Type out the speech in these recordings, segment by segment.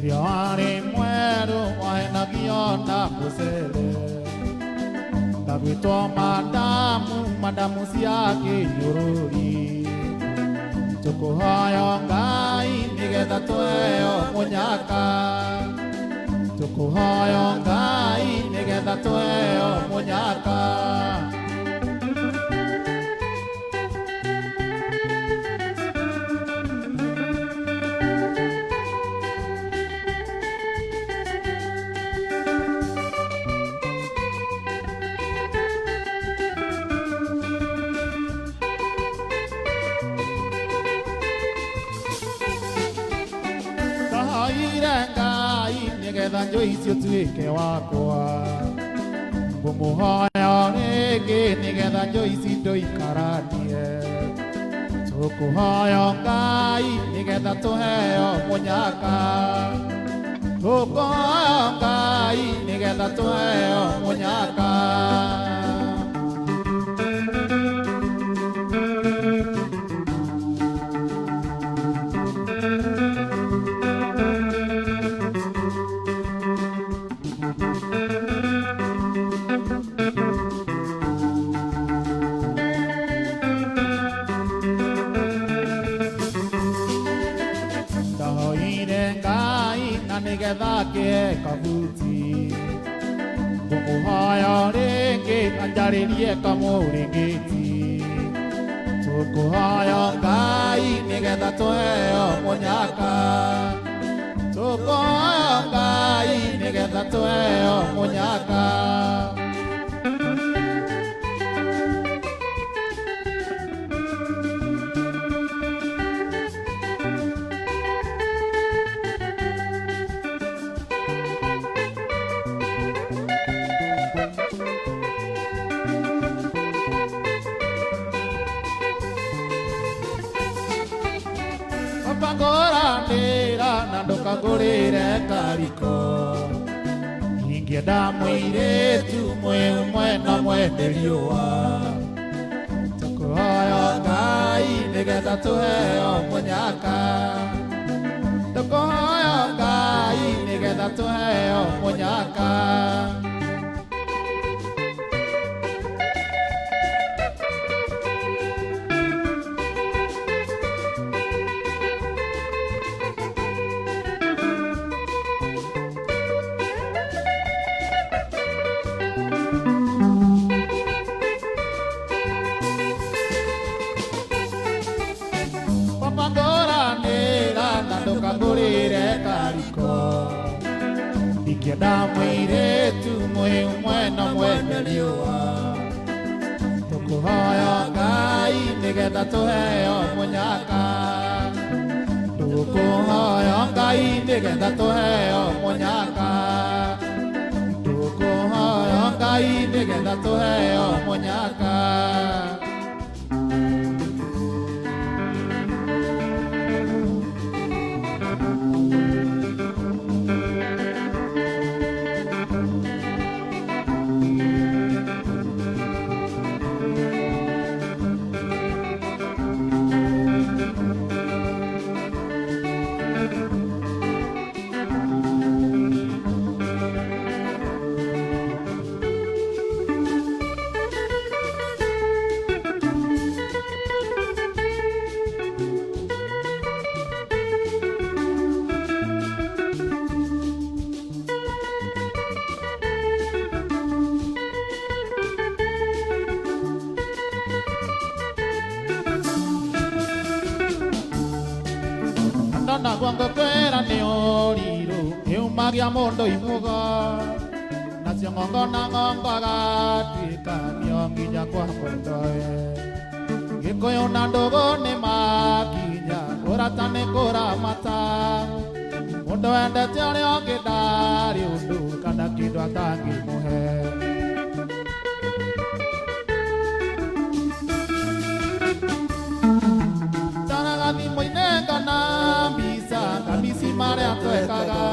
Miriani muero waena giona musele Dagwito madamu siake yorori Choko hayo ngai nigetha tweo munyaka Choko hayo ngai nigetha tweo munyaka Nigetha njui icio tuike wakwa ngumuhoya ringi nigetha njui ici nduikaranie tukuhoya Ngai nigetha tuheo munyaka tukuhoya Ngai nigetha tuheo munyaka Nigetha kie kabuti Ngumuhoya ringi anjaririe kamuringiti Tukuhoya Ngai nigetha tuheo munyaka Tukuhoya Ngai nigetha tuheo munyaka Ngorandira na ndukagurire kariko Ingienda muiritu mwimwe na mwende riua Tukuhoya Ngai nigetha tuheo munyaka Tukuhoya Ngai nigetha tuheo munyaka Ndukagurire kariko Ingienda muiritu mwimwe na mwende riua Tukuhoya Ngai nigetha tuheo munyaka Tukuhoya Ngai nigetha tuheo munyaka Tukuhoya Ngai nigetha tuheo munyaka Ndona gwango kwera ni oriru Iumagia mundu imugo Nacio ngongo na ngongo agatuika Nionginya kwa mundoe Gikuyu na ndugu ni makinya Kurata ni kuramata Mundu endete uria ungi ndari undu Kana kindu atangimuhe Kamisi maria twekaga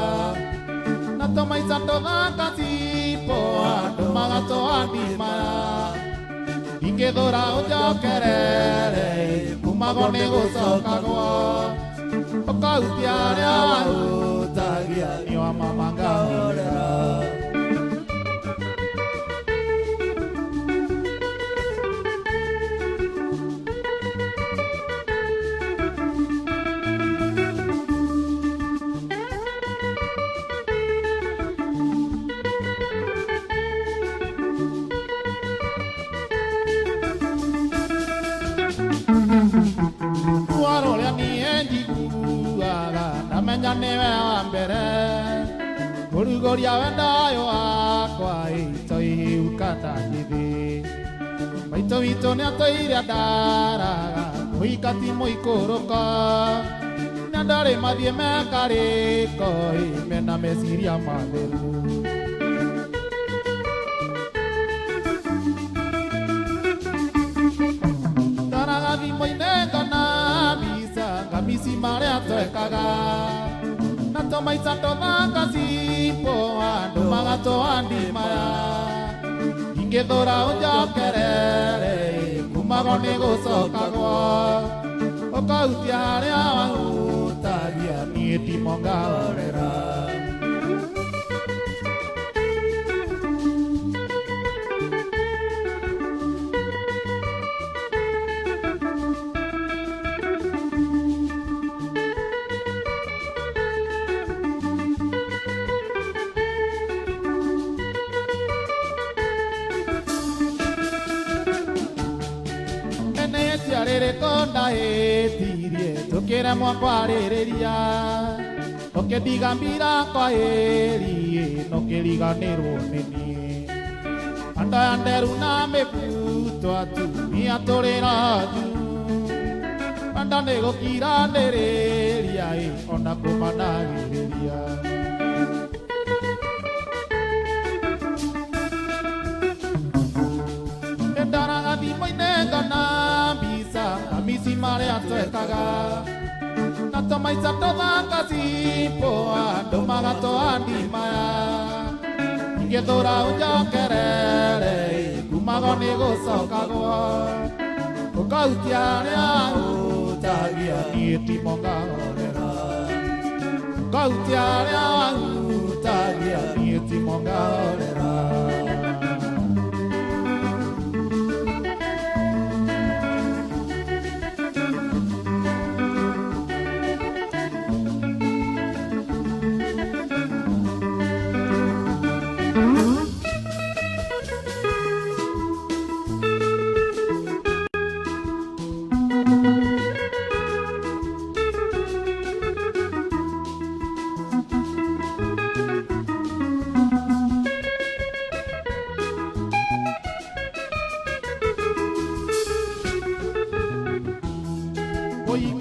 Na tomaisa tothaka tipo Andu magatoandima Ingithura ujokerere Kumago ni gucokagwo Ukautia aria warutagia niwa mamanga horera Newe ambere Gorugoria wenda yo akwa Itoi ukata jithi Maito ito ni atoire andara Kuhikati moikoroka Nandare mathie mekariko Mena meciria matheru Daragathi moinenga na bisa Ngamisi maria twekaga Maisa tothanga sipo andu magatoandi maya ingethora unjokerere kumago ni gucokagwo ukautia haria wahutagia nie timo ngahorera Rere konda etirie tukire mwakwariria ukidigambira kwa eri nukiriganirwo nini anda anderu na mebuto atumia turira ju anda nigukiraniriria ona kumanagiriria Ndaragathi moinenga na Amisi maria twekaga Na tomaisa tothanga sipo Andu magatoandi maya Ingethura unjokerere Kumago ni gucokagwo Ukautia haria hutagia Nie timo ngahorera Ukautia haria hutagia Nie timo ngahorera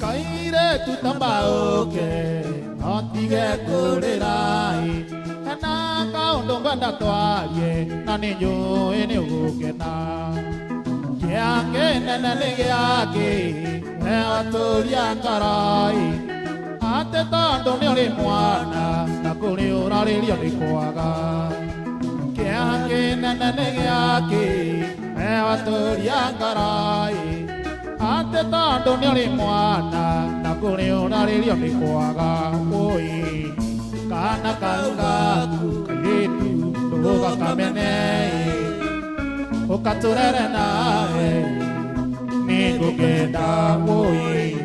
Kaire tutambaoke Otige kurirai Ena kaundo ngwenda twarie Na ninjui ni ugukena Kiake nene ni giake Heo turia ngarai Ate tondo ni uri mwana Na kuri uraririo ni kwaga Kiake nene ni giake Heo turia ngarai Ate tondo ni uri mwana Na kuri uraririo ni kwaga Oi Kana kaugaku kairitu Nduga kamene Ukaturere nae Ningugenda Oi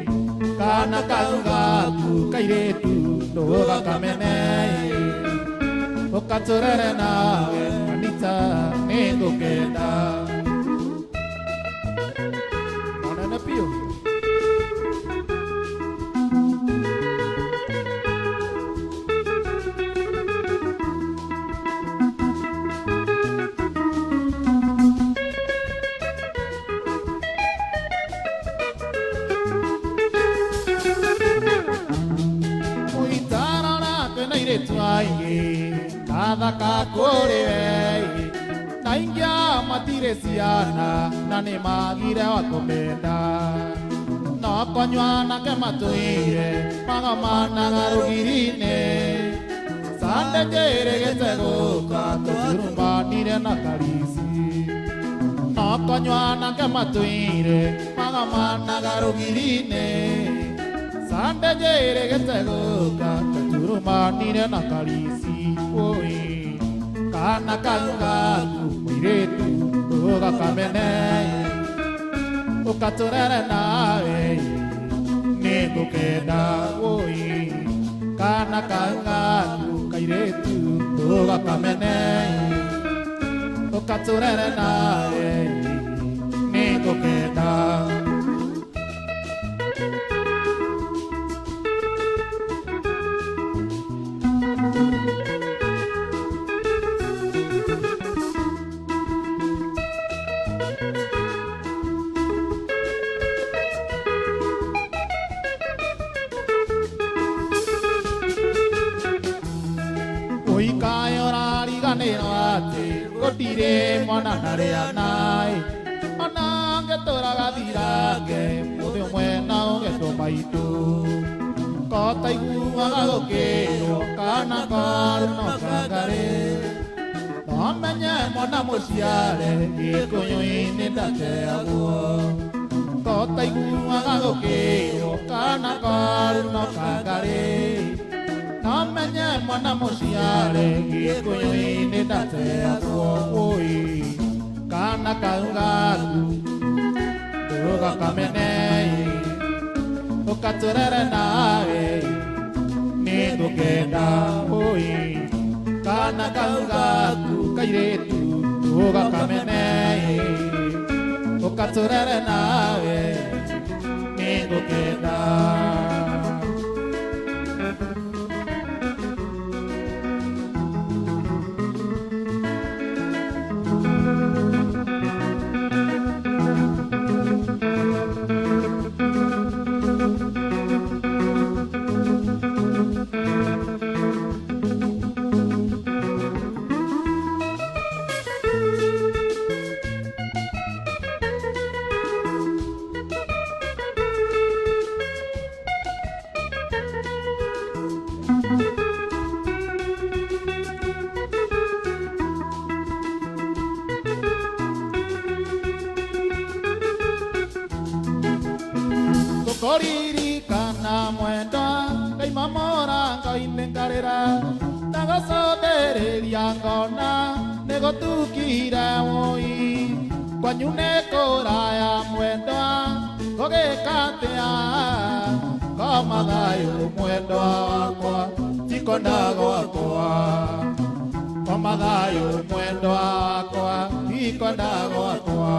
Kana kaugaku kairitu Nduga kamene Ukaturere nae Anita Ningugenda Pio Uitara na ire tuai Kathaka kuri wei Na ingia matire siana Na ni magire wa kumenda Na konywana ke matuire Magamana garugirine Sande jere getegoka Tuturumbanire na karisi Na konywana ke matuire Magamana garugirine Sande jere getegoka Tuturumbanire Tumanire na karisi oi kana kanga kuiretu uga kamene ukaturere nawe ningukenda oi kana kanga kuiretu uga kamene ukaturere nawe ningukenda Gotire mwana narea nai Onange toraga thirange Muthi mwena ugeto maitu Kota iguaga gukirwo Kana koru no kangare Nomenye mwana muciare Gikuyu-ini ndateagwo Kota iguaga gukirwo Kana koru no kangare Nomenye mwana muciare Gikuyu-ini ndateagwo oi kana kaungaku Nduga kamene ukaturere nawe ningukenda oi kana kaungaku kairetu Nduga kamene ukaturere nawe ningukenda Koririkana mwendwa Ngai mamora Ngai-inĩ ngarĩra Ndagacothereria ngona Nĩgũtukire woi Kwanyu nĩ kũraya mwendwa Ngũgĩka atĩa Ngoma thayũ mwendwa wakwa Tikwenda gwakwa Ngoma thayũ mwendwa wakwa Tikwenda gwakwa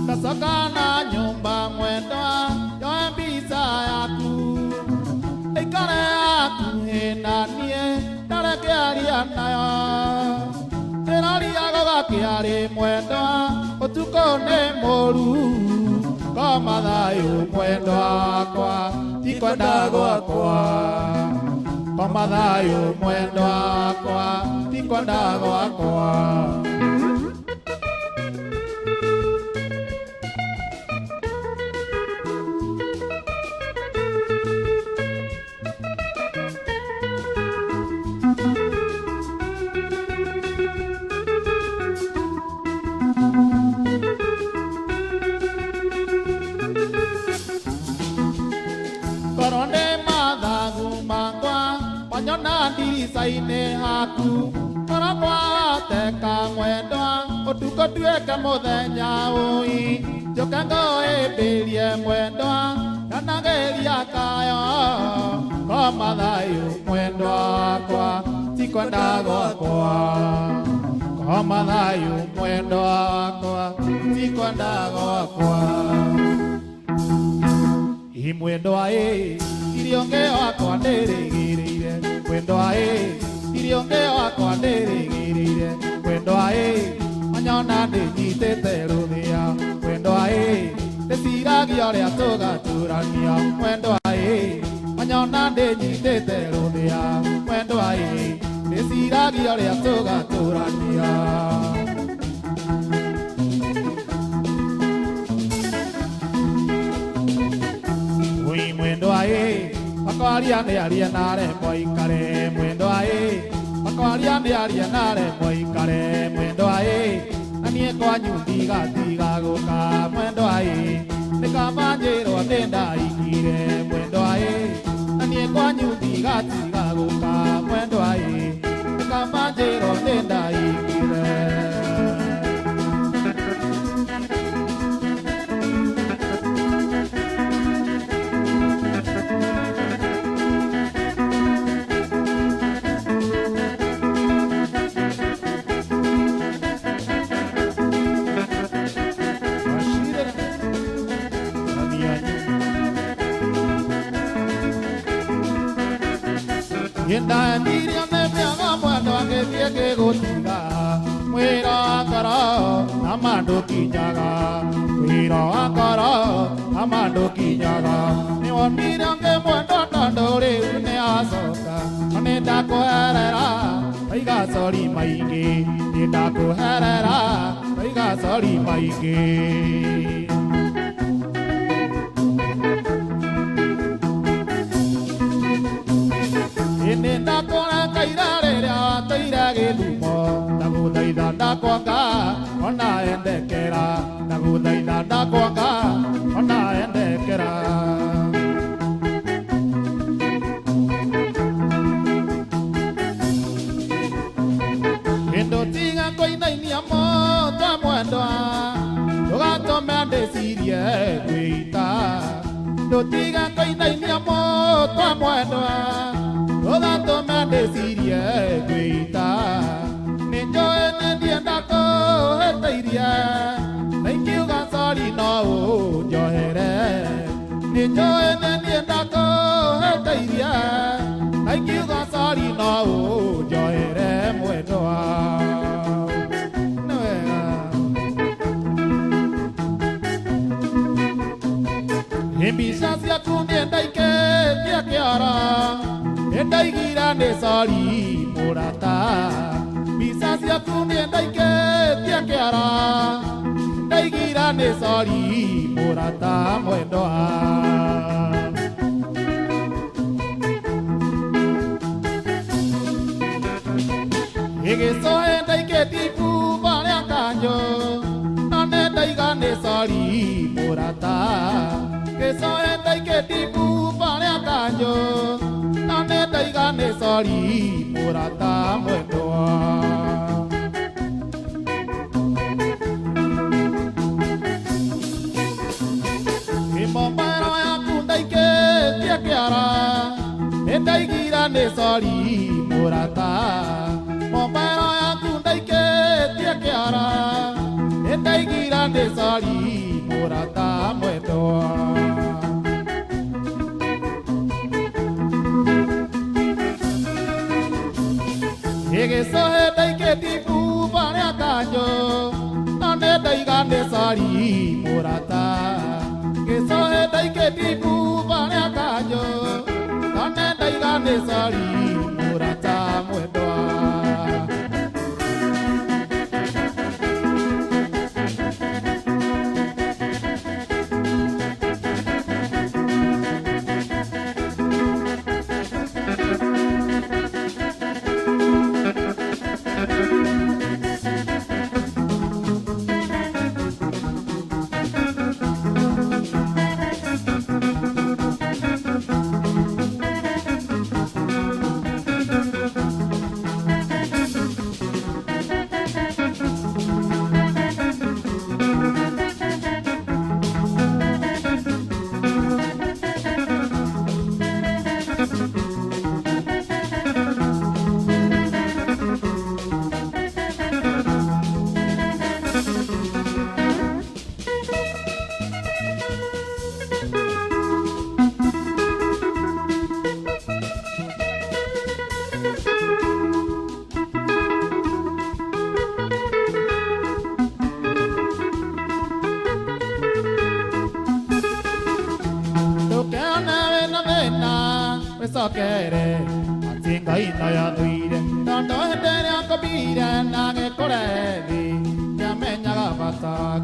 Ndacokana nyumba mwendwa yoe mbica yaku ĩikare hakuhĩ na niĩ ndarekĩaria nayo ndĩroria gũgakĩarĩ mwendwa ũtukũ nĩ mũru ngoma thayũ mwendwa wakwa tikwenda gwakwa ngoma thayũ mwendwa wakwa tikwenda gwakwa Koronde mathagu makwa wanyona ndirica-inĩ haku korokwa teka mwendwa ũtukũ tuĩke mũthenya ũi njũke ngũhĩmbĩrie mwendwa nganageria kayo ngoma thayũ mwendwa wakwa tikwenda gwakwa ngoma thayũ mwendwa wakwa tikwenda gwakwa mwendwa irionge wakwa ndĩrĩgĩrĩire mwendwa irionge wakwa ndĩrĩgĩrĩire mwendwa anyona ndĩnyitĩte rũthĩa mwendwa ndĩciragia ũrĩa tũgatũrania mwendwa anyona ndĩnyitĩte rũthĩa mwendwa ndĩciragia ũrĩa tũgatũrania ae Bakariane arianare moi kare mwendo ae Bakariane arianare moi kare mwendo ae Anie kwa nyudiga diga goka mwendo ae Nika manjero atenda ikire mwendo ae Anie kwa nyudiga diga goka mwendo ae Nika manjero atenda ikire Yenda ndiria mepiaga mwendo angetie kigutinga Mwira wakoro na mandu kinyaga Mwira wakoro na mandu kinyaga Niwonire nge mwendo tondo riu ni acoka Nenda kuherera Aiga sori maingi Nenda kuherera Aiga sori maingi Nenda kona kairare ria teira gilumo Naguthaitha ndakwanga ona endekera Naguthaitha ndakwanga ona endekera Indo tiga koinainia mo twa mwendwa Tugatome ndecirie gwita Indo tiga koinainia mo twa mwendwa Ogato mandesirie gwita Ninjoe nendienda ko hetairia Naikiuga sori no njohere Ninjoe nendienda ko hetairia Naikiuga sori no njohere mwendwa Imbisa ciaku niendaike tia kiara Endaigira ne sori murata Bisa ciaku niendaike tia kiara Endaigira ne sori murata mwendwa Igiso endaike tipu baria kanjo Nane ndaiga ne sori murata Igiso endaike tipu baria kanjo Nane ndaiga ne sori murata mwendwa Imombero yaku ndaike tia kiara Ndaigira ne sori murata Mombero yaku ndaike tia kiara Ndaigira ne sori murata mwendwa Igisohe ndaike tipu baria kanjo Nane ndaiga ne sori murata Igisohe ndaike tipu baria kanjo Nane ndaiga ne sori murata mwendwa Sokere, atinga ina ya duire, tanto hendere akobire nage korevi, yamenya gabata,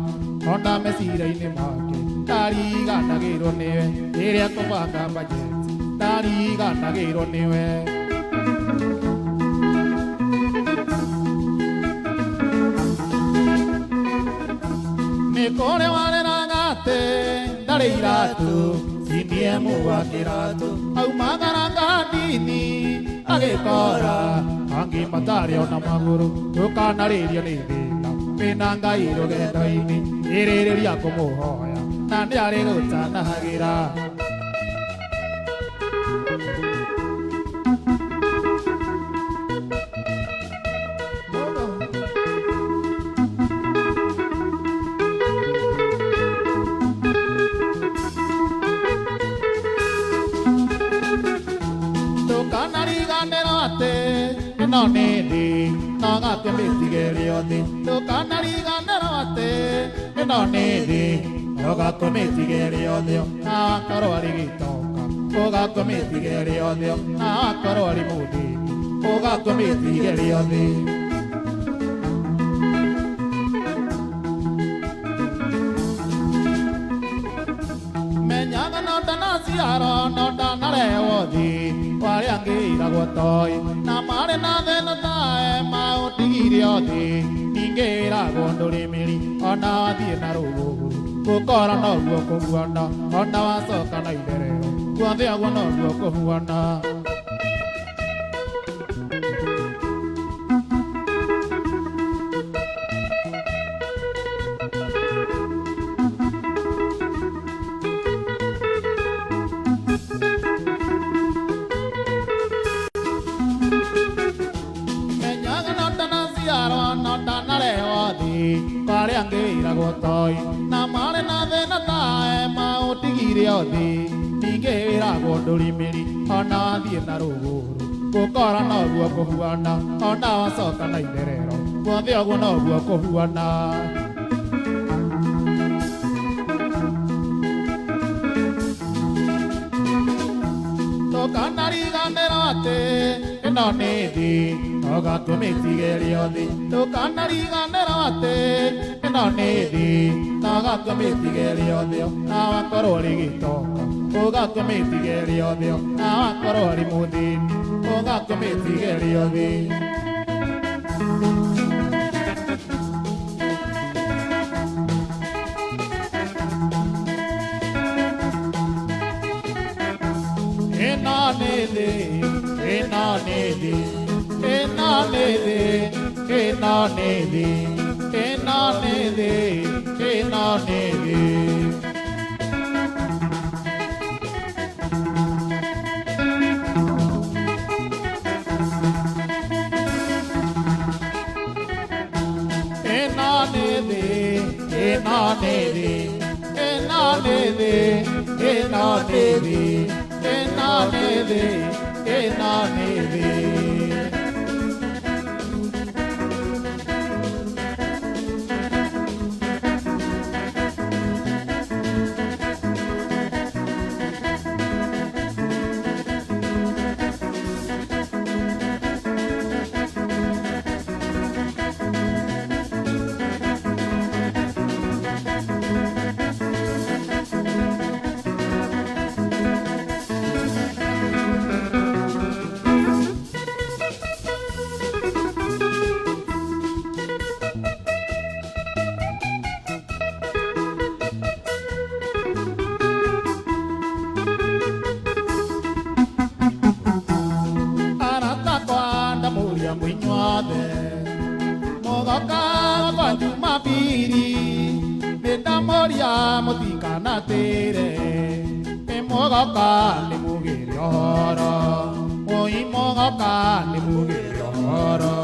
onda mesire ine make, tari gana giro neve, ire akobanga baje. Dari gana giro niwe Nikore wale rangate Dari iratu Sini mua kiratu Au magaranga dini Age kora Angi matari ona maguru Tukana ririo ni vina Minanga iro gendo ini Iririria kumuhoya Nani ari gutana hagira No nedi, no gatti mitigerioti, tu canari gannerote, no nedi, no gatto mitigerioti, a caroli toca, o gatto mitigerioti, a caroli mudi, o gatto mitigerioti. Menyaga no danasiaro, no danarewodi, quali anche la guatoi, na mare na della tae, ma o tigirioti, ningera gondoli mili, ona di narugo, ukora no uoko huana, ona wasoka na idereo, kuande agua no uoko huana. Angeira gotoi, na mare na dena tae, ma o tigirioti, ningera gondoli miri, ona di naruguru, kukora no uoko huana, ona wasoka na iderero, kuande agua no uoko huana. Canari gannerote, no nedi, no gatto mitigerioti, tu canari gannerote, no nedi, no gatto mitigerioti, no caroli toca, o gatto mitigerioti, no caroli mudi, o gatto mitigerioti. Enanede, enanede, enanede, enanede, enanede, enanede. Enanede, enanede, enanede, enanede. Enanede, enanede. Mogoka kwanju mapiri Nenda moria motika na tere E mogoka le mugiri ohoro Oi mogoka le mugiri ohoro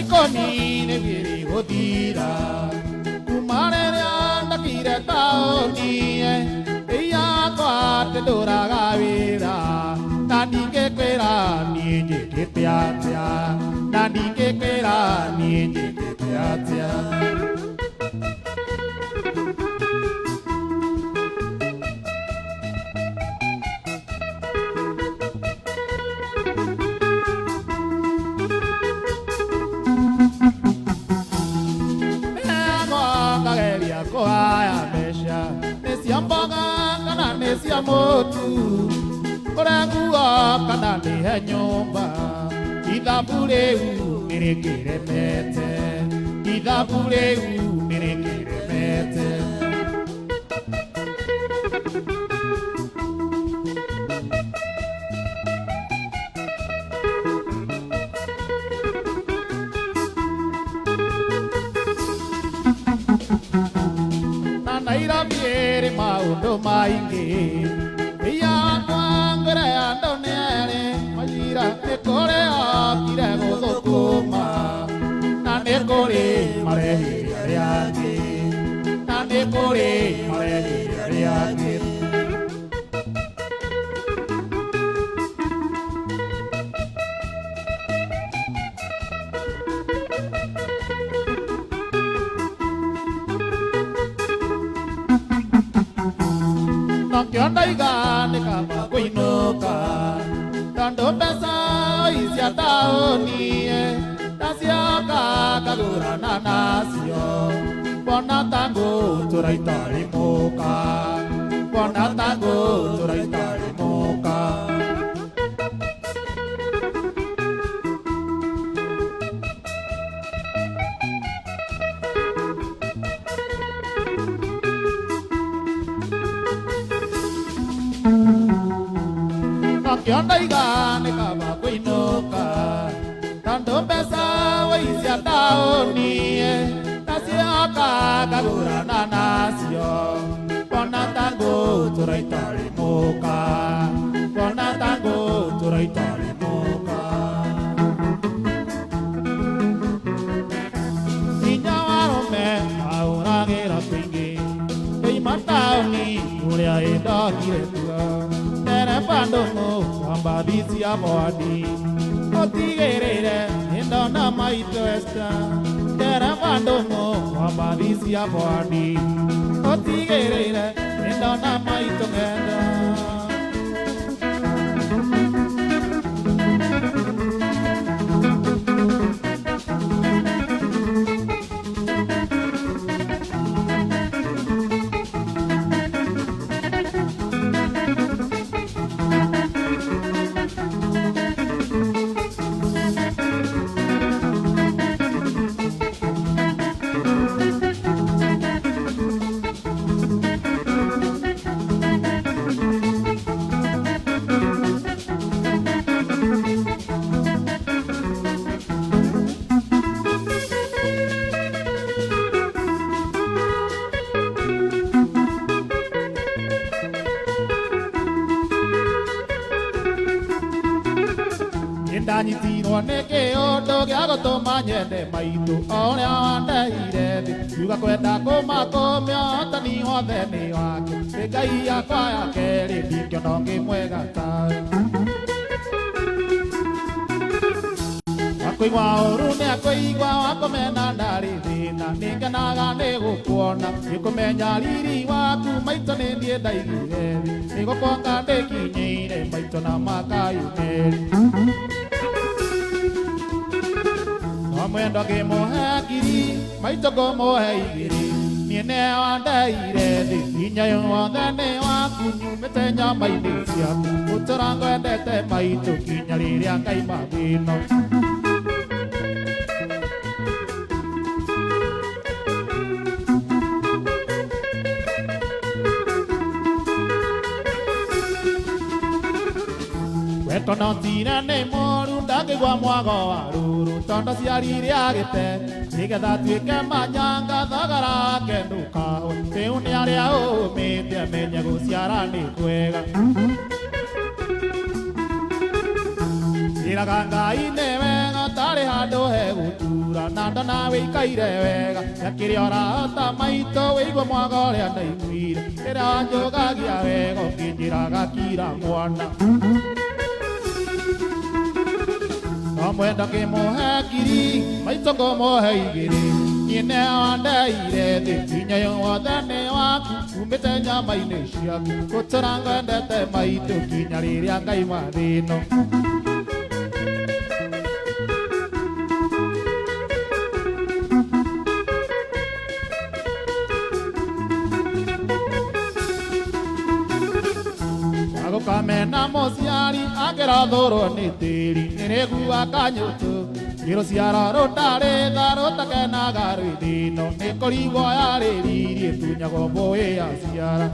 Koni ne viri godira kumare anda kire taoni eya kwa te dora gavira nani ke kwera ni je pya pya nani ke kwera ni je pya pya nesia motu Koragua kana nehe nyumba Ithabu rĩu nĩrĩkĩremete Ithabu rĩu nĩrĩkĩremete Nairobi maundu maingi iya kwangere andonere majira nekore akire guthukuma na nekore marehi ariangi na nekore marehi ariangi Kyondaiga kama kuinuka Tando pesa isia taoni Tasiaka kagurana nasio Bona tango turaitari muka Bona tango turaitari muka Kyondaiga kama kuinuka Tando pesa isia taoni Tasiaka kagurana nasio Bona tango turaitari muka Bona tango turaitari muka Inyawarume auragira twingi Toimataoni uria indokire tuga Tere pandongo wamba bisi abodi Otigerere indona maito esta Tere pandongo wamba bisi abodi Otigerere indona maito ngenda Ndanyitirwo nĩ kĩũndũ gĩa gũtũma nyende maitũ ũrĩa wandeire thĩ yuga kwenda kũmakũmia ũhotani wothe nĩ wake nĩ Ngai yakwa ya kerĩ ndingĩona ũngĩ mwega tawe wakũigua ũru nĩ akũigua wakũmena ndarĩ thĩna nĩngenaga nĩ gũkuona nĩkũmenya riri waku maitũ nĩ niĩ ndaigire thĩ nĩgũkuonga ndĩkinyĩire maitũ na makayumĩri Mwendo kĩmũhe ngiri maitũ kũmũhe igĩrĩ niĩ nĩwe ndeire thĩ hinya wothe nĩ waku nyumĩte nyama-inĩ ciaku gũtũra ngwendete maitũ kinya rĩrĩa ngaima thĩno Wetono tira nĩ mũru ndangĩgua mwago wa rũrũ Tondo ciari rĩagĩte nĩgetha tuĩke manyanga thogora wake ndũkahwe rĩu nĩ arĩa ũmĩte amenye gũciara nĩ kwega Njĩraga Ngai nĩ wega tarĩ handũ he gũtura na ndona wĩikaire wega na kĩrĩa ũrahota maitũ wĩigue mwago ũrĩa ndaiguire rĩrĩa wanjũgagia wega ũkĩnjĩraga kira mwana Mwendo kĩmũhe ngiri maitũ kũmũhe igĩrĩ niĩ nĩwe ndeire thĩ hinya wothe nĩ waku umĩte nyama-inĩ ciaku gũtũra ngwendete maitũ kinya rĩrĩa ngaima thĩno Kamena mosiari agera doro ni tiri Nereku akanyoto Giro siara rotare daro takena garu dino Nekori boyare riri tunya goboe asiara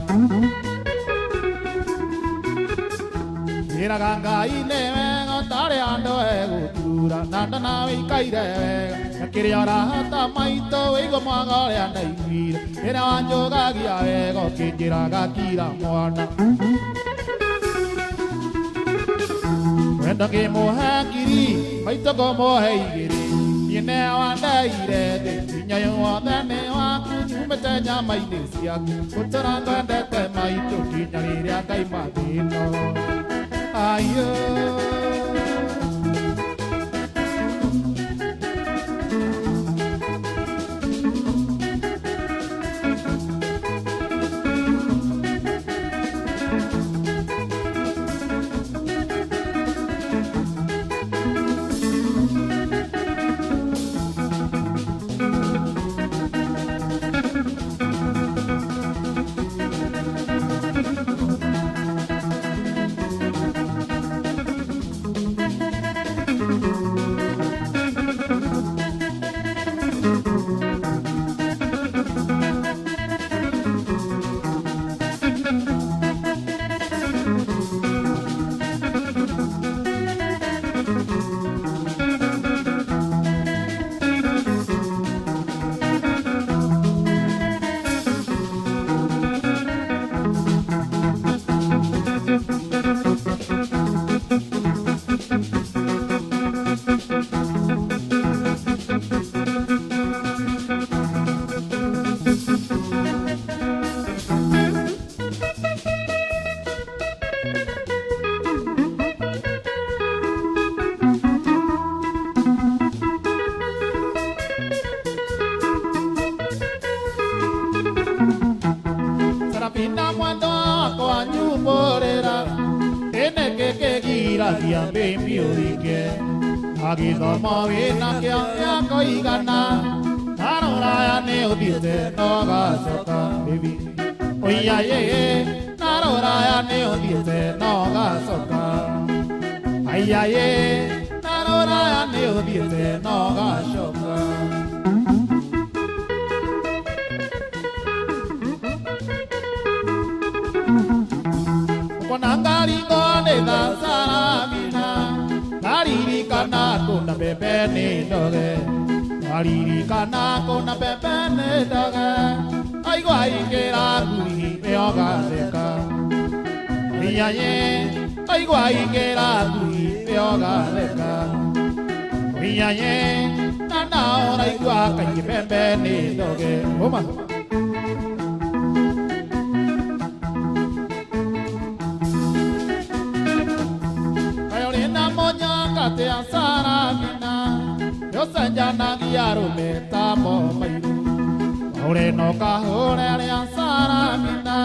Ira ganga ine vengo tare ando ego tura Nanda na ikaire Kiri ora hata maito ego magare anda ivira Ira anjo gagia ego kinjira gakira moana Wenda ke mohakiri maito ko mohegiri Yine wanda irede Tinya yo wadane waku Umete nyama inesi aku Kutaranga ndete maito Kinya liri akai madino Ayo Dia baby orike agi dormo vina kya koi gana narora ya ne odite noga soka baby oya ye narora ya ne odite noga soka ayya ye narora ya ne odite noga soka konangari kone da saramina nariri kana kona bebe ne doge nariri kana kona bebe ne doge ai guai ke ra guri meoga leka iya ye ai guai ke ra guri meoga leka iya ye nana ora igua kai bebe ne doge oma te asaramina yo sanjana giaro me tamo mairu ore no kahore ale asaramina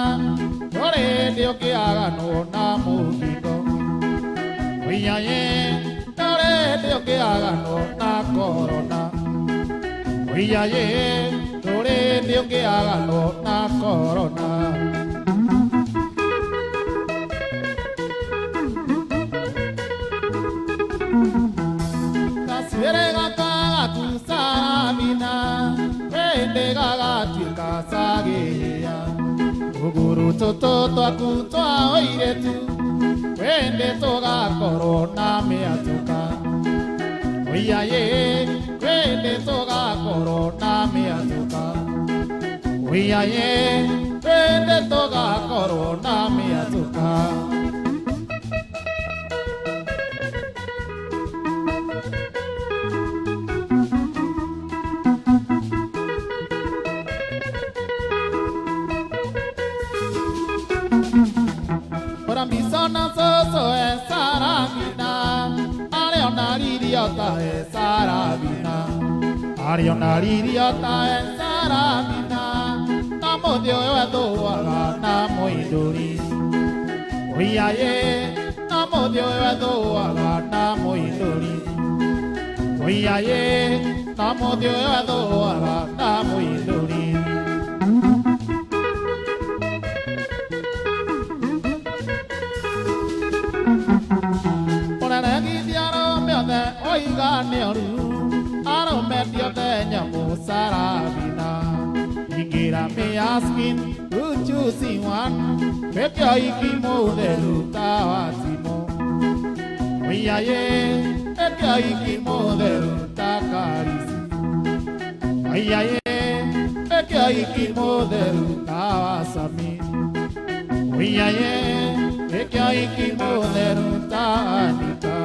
ore dio que haga no namukiko oya ye ore dio que haga no na corona oya ye ore dio que haga no na corona Verega kaga tu saramina, vende gaga tika sageya. Uguru toto to akuto oire tu, vende toga corona me atuka. Oya ye, vende toga corona me atuka. Oya ye, vende toga corona me atuka. Misona soso e saramina, Ariona liriota e saramina, Ariona liriota e saramina, Namo dio e doaga namo iduri, Oya ye, Namo dio e doaga namo iduri, Oya ye, Namo dio e doaga namo iduri. neoru aro medio tenya musarabina igira me asking who choosing one pekya ikimo deru tawasimo oyaye pekya ikimo deru takarisi oyaye pekya ikimo deru tawasami oyaye pekya ikimo deru tanika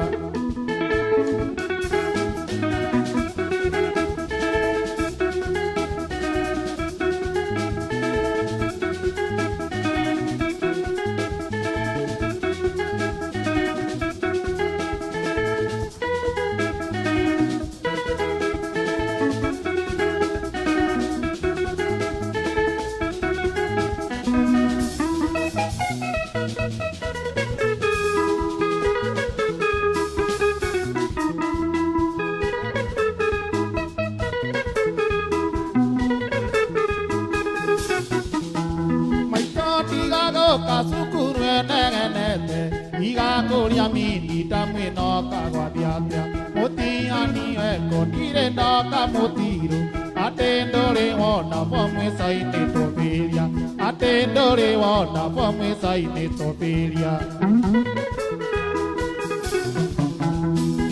kasukuru negenete igakuria mini tamwe no kagwathiathia mutiani eko ndire ndoka mutiru ati nduri wona pomwe saini topiria ati nduri wona pomwe saini topiria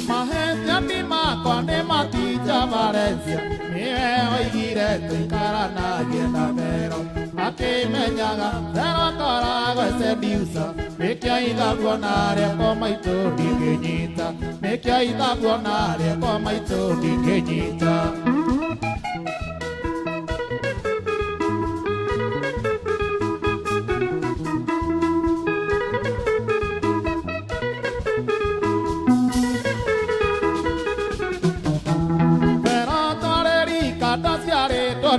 mahethia ni makwa ni matija marecia niwe oigire tuikaranagie na thero akimenyaga thero koragwo seducer nĩkĩo ithabu onarĩo maitũ ndingĩnyita nĩkĩo ithabu onarĩo maitũ ndingĩnyita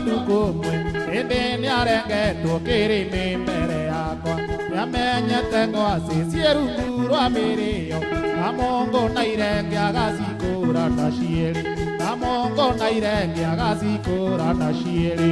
Tukumwe endeni arengetwo kĩrĩmĩ mbere yakwa nĩamenyete ngwacĩ ciĩrungurwa mĩrĩo na mongo na irenge agacikũra na ciĩrĩ na mongo na irenge agacikũra na ciĩrĩ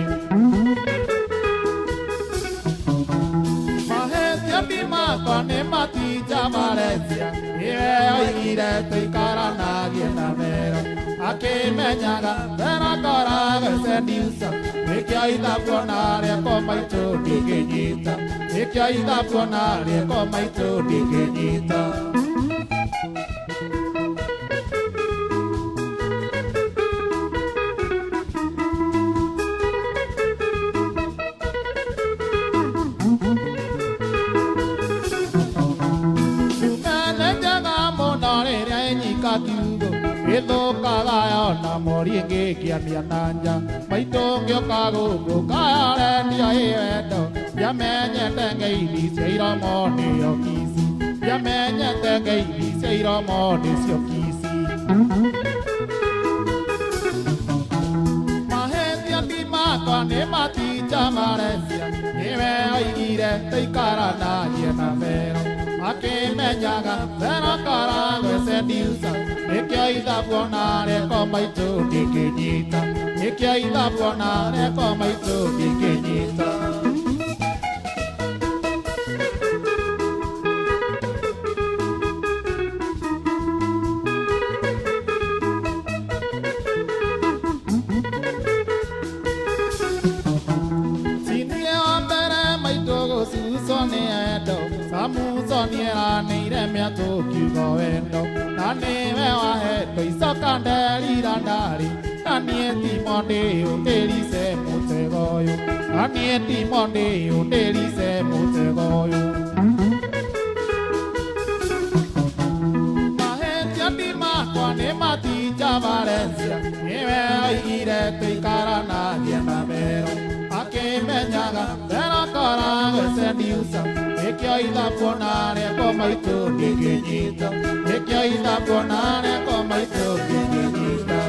mahĩtia ndi makwa nĩ matinja marecia nĩwe oigire tũikaranagie na thero akimenyaga thero koragwo seducer nĩkĩo ithabu onarĩo maitũ ndingĩnyita nĩkĩo ithabu onarĩo maitũ ndingĩnyita gĩthũkaga ona mori ĩngĩkĩania na nja maitũ ngĩũka gũkũ kayarendia ĩwendo ndiamenyete ngeithi cia iromo nĩyo kici ndiamenyete ngeithi cia iromo nĩcio kici mahĩtia ndi makwa nĩ matinja marecia nĩwe oigire tũikaranagie na thero akimenyaga thero koragwo seducer nĩkĩo ithabu onarĩo maitũ ndingĩnyita nĩkĩo ithabu onarĩo maitũ ndingĩnyita Samusonieranĩire mĩatũkiugo wendo na nĩwe wahetwo icoka nderira ndarĩ na niĩ timo ndĩũ ndĩrice mũtego ũyũ na niĩ timo ndĩũ ndĩrice mũtego ũyũ mahĩtia ndi makwa nĩ matinja marecia nĩwe oigire tũikaranagie na thero akimenyaga thero koragwo seducer nĩkĩo ithabu onarĩo maitũ ndingĩnyita nĩkĩo ithabu onarĩo maitũ ndingĩnyita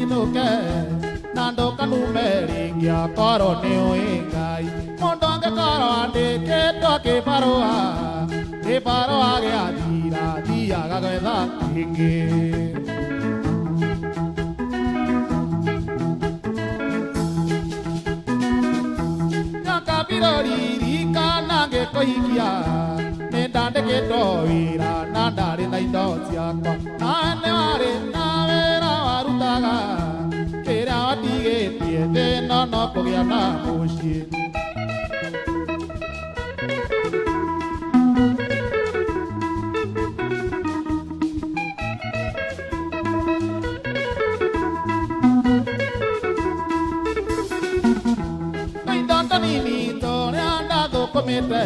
nyinuke nando kanumeria koro neoingai mondo angekoro andikitwo kibarua giathira thiaga gwetha kingi nyakabirorikana ngikuhikia nindandikitwo wira na ndari na indo ciakwa nawe warĩ na wĩra warutaga kĩrĩa watigĩtie thĩno no kũgĩa na mũciĩ indo nini tũrĩa ndathũkũmĩte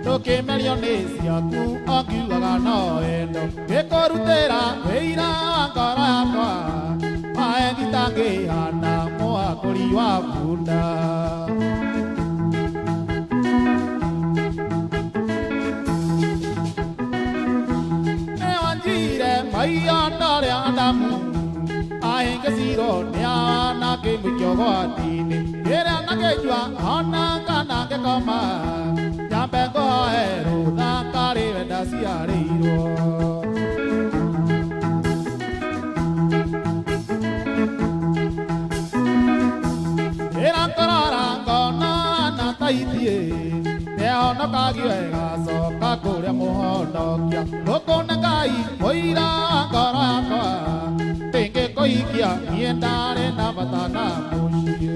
ndũkĩmerio nĩ ciaku ongiugaga no wendo gĩkũrutĩra wĩira wa ngoro yakwa wae thitangĩhana mũhakũri wa bunda nĩwanjire maiya ndarĩa Adamu ahĩngĩcirwo nĩ ana kĩmũikio gwatinĩ rĩrĩa nakĩnyua ona kana ngĩkoma nyambe ngoe rũtha karĩ we ndaciarĩirwo rĩrĩa ngorora ngona na taithiĩ nĩahonokagio ĩgacoka kũrĩa mũhonokia gũkũnĩ Ngai mũira wa ngoro yakwa ndĩngĩkũhikia niĩ ndarĩ na bata na mũciĩ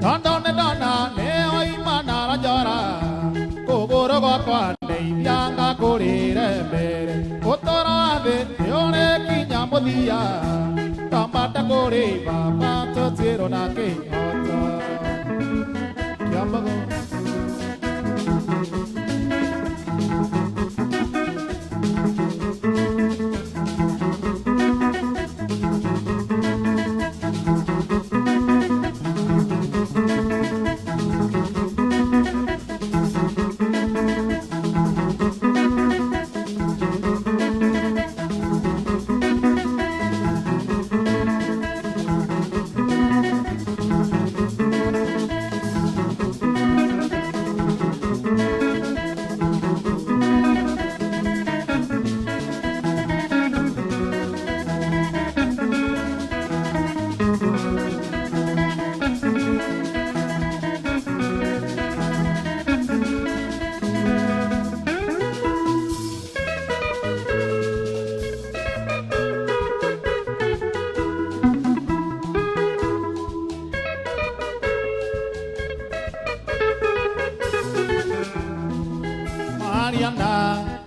Tondo nĩndona nĩoimana ranjora kũgũrũ gwakwa ndeithia ngakũrĩre mbere ũtũũro wa thĩ nĩũrĩkinya mũthia twambate kũrĩ Baba tũtuĩrwo na kĩhooto Kiambaga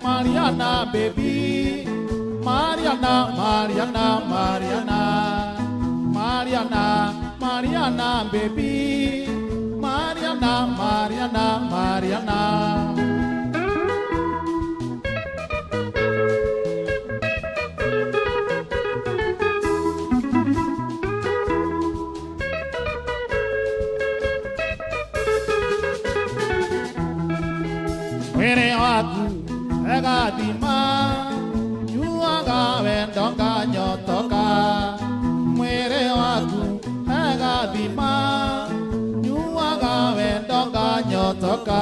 Mariana, baby, Mariana, baby, Mariana. Were waku egathima nyuaga wendo nganyotoka mwere waku egathima nyuaga wendo nganyotoka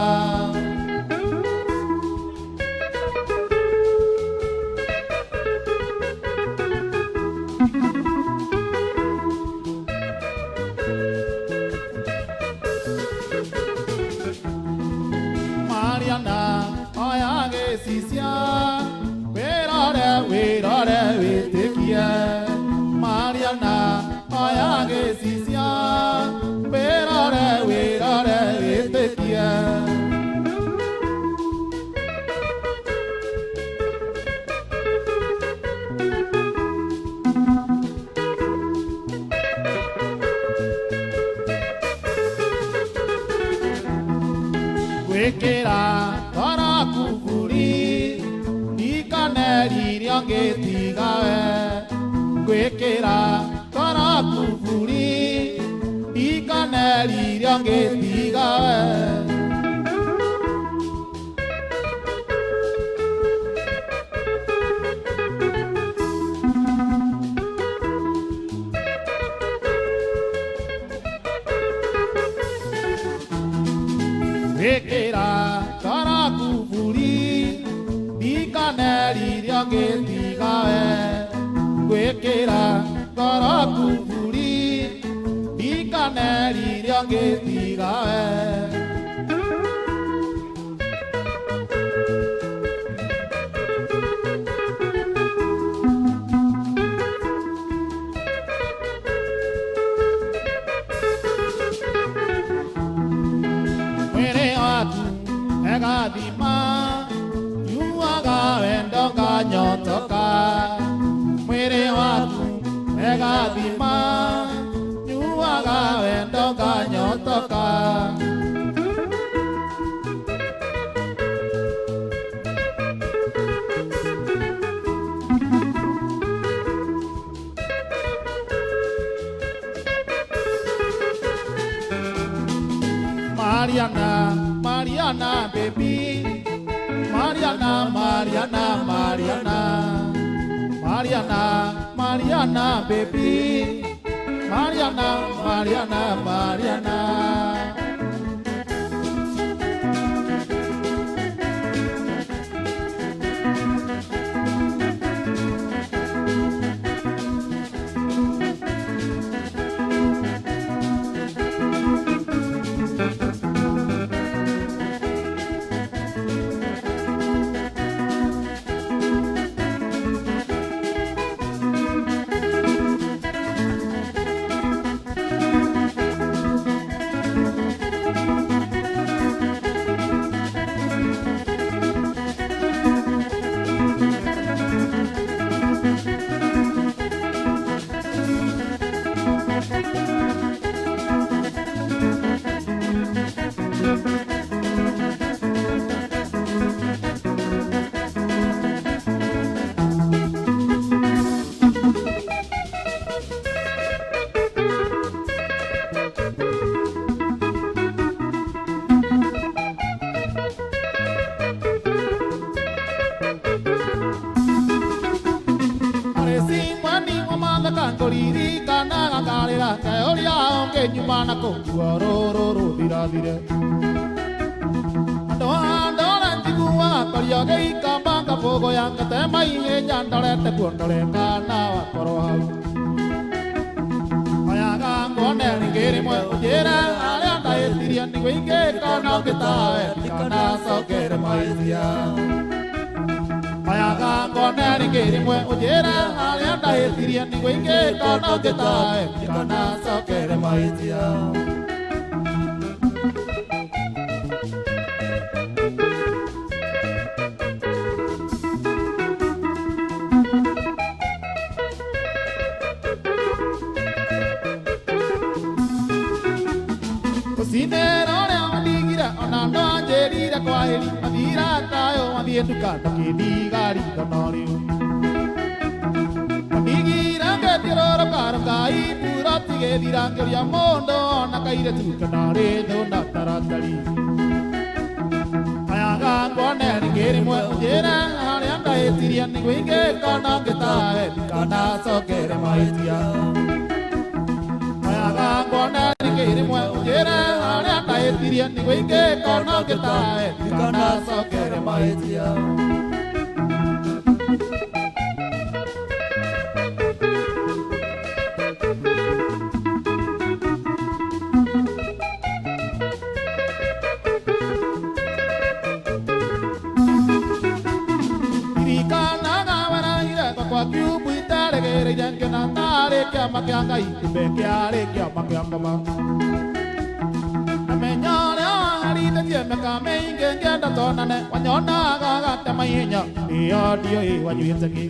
Mariana oyage sisia wirore witikia Mariana oyage sisia wirore witikia Wekera kara kukuri ikaneri ryongetigawe Wekera kara kukuri ikaneri ryongetigawe ke tiga kwe kera kara kupuri ikaneri ke tiga Egadima, you aga and doga nyotoka. Mwere watu, egadima, you aga and doga nyotoka. Mariana, baby. Mariana, baby. Mariana. Kantoriri kana kangarira kaoria onge nyumana ko roro dire ando antiguwa kaliya gai kambanga pogo yang katema inge jandale te kuondole kana wakoro ayaga ngone ngiri mo ujera ale anda etirian ni wenge kana kitae kana sokere maizia ayaga ngone ngiri mo ujera ale anda etirian ni wenge kana kitae kana sokere maizia Sinero le amadigira ananda jerira kwaheli adira tayo adietuka takini gari kanari adigira ke tiroro karangai purati ke dirangir ya mondo nakaire tu kanare do nataratali ayaga kone ngiri mo ujera ale anda etirian ni winge kana ketae kana sokere maitia ayaga kone ngiri mo ujera Etirian ni wenge kono kitae kana sokere maitia Irikana ngawara ira kwa kyubu itare gere jankena tare kya makyanga ibe kyare kya makyanga ma Meka meinge ngenda tonane wanyona gaga tamainya dio dio wanyuitsaki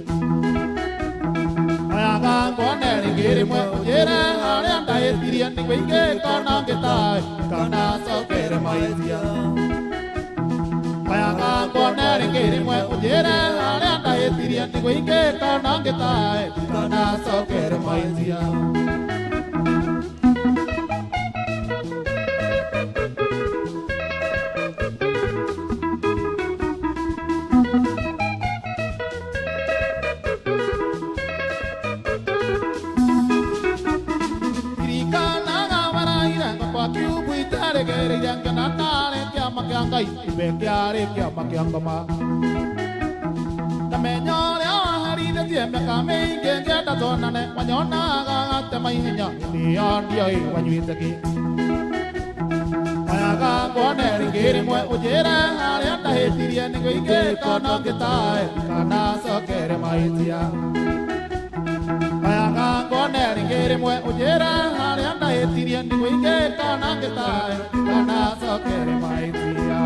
ayaga ngone ngiri mwe ujera ale anda etirian ni wenge kana ketae kana sokere maitia ayaga ngone ngiri mwe ujera ale anda etirian ni wenge kana ketae kana sokere maitia yang kena tarik ya makyangkai ibe kiare kya makyangkama Amenyoria hari de tiembe kame ke gata tonane wanyona ga temai nya ni andio I wanyuitaki Ayaga kone ringiri mwe ujera hari anda hetiria ni goike kono kitae kana sokere maitia Ayaga kone ringiri mwe ujera hari anda hetiria ni goike kono kitae kana sokere maitia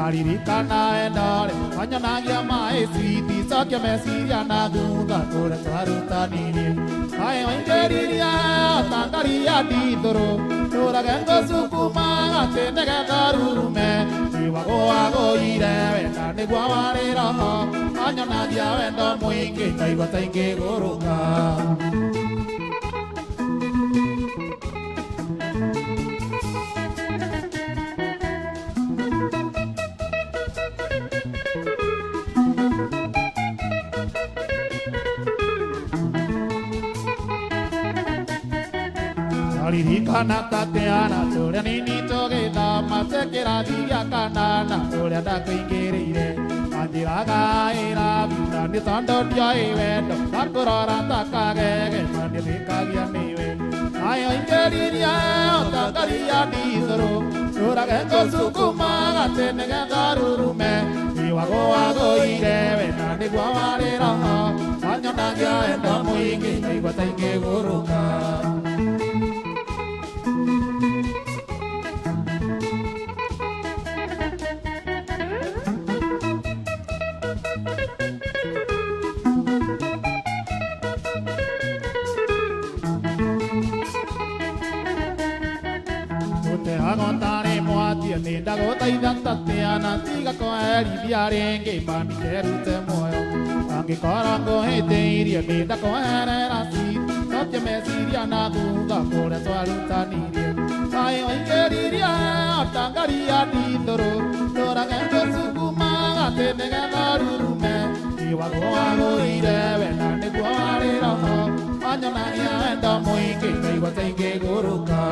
Aririkana endore Anyanagia mae sweeti Sakya mesiria na dunga Kura charuta nini Ae waingeriria Tangaria ditoro Tora gengo sukuma Tenega garurume Iwa goa goire Wenda negwa warira Anyanagia wendo mwingi Taiwa taingi guruka Aririkana tateana Toria nini togeta Masekera diya kanana Toria dakuingerire Andiraga ira Vita ni tondo dia evento Takurora takagege Mani vikagia niwe Ayo ingeriria Takaria dizoro Tora gengo sukuma Tenega garurume Iwa goa goire Vena ni guawarira Anyonagia endo muingi Iwa tainge guruka Agontare moati nenda gota idantateana tiga ko eri biarenge bani kerute moyo ange karango heteiri nenda ko era si topje mesiria na dunga kore swarutanire ai ingeriria tangaria ditoro tora gendo sukuma tenega garurume iwa goa goire wena ne gwarira anyona ya enda moike iwa tenge guruka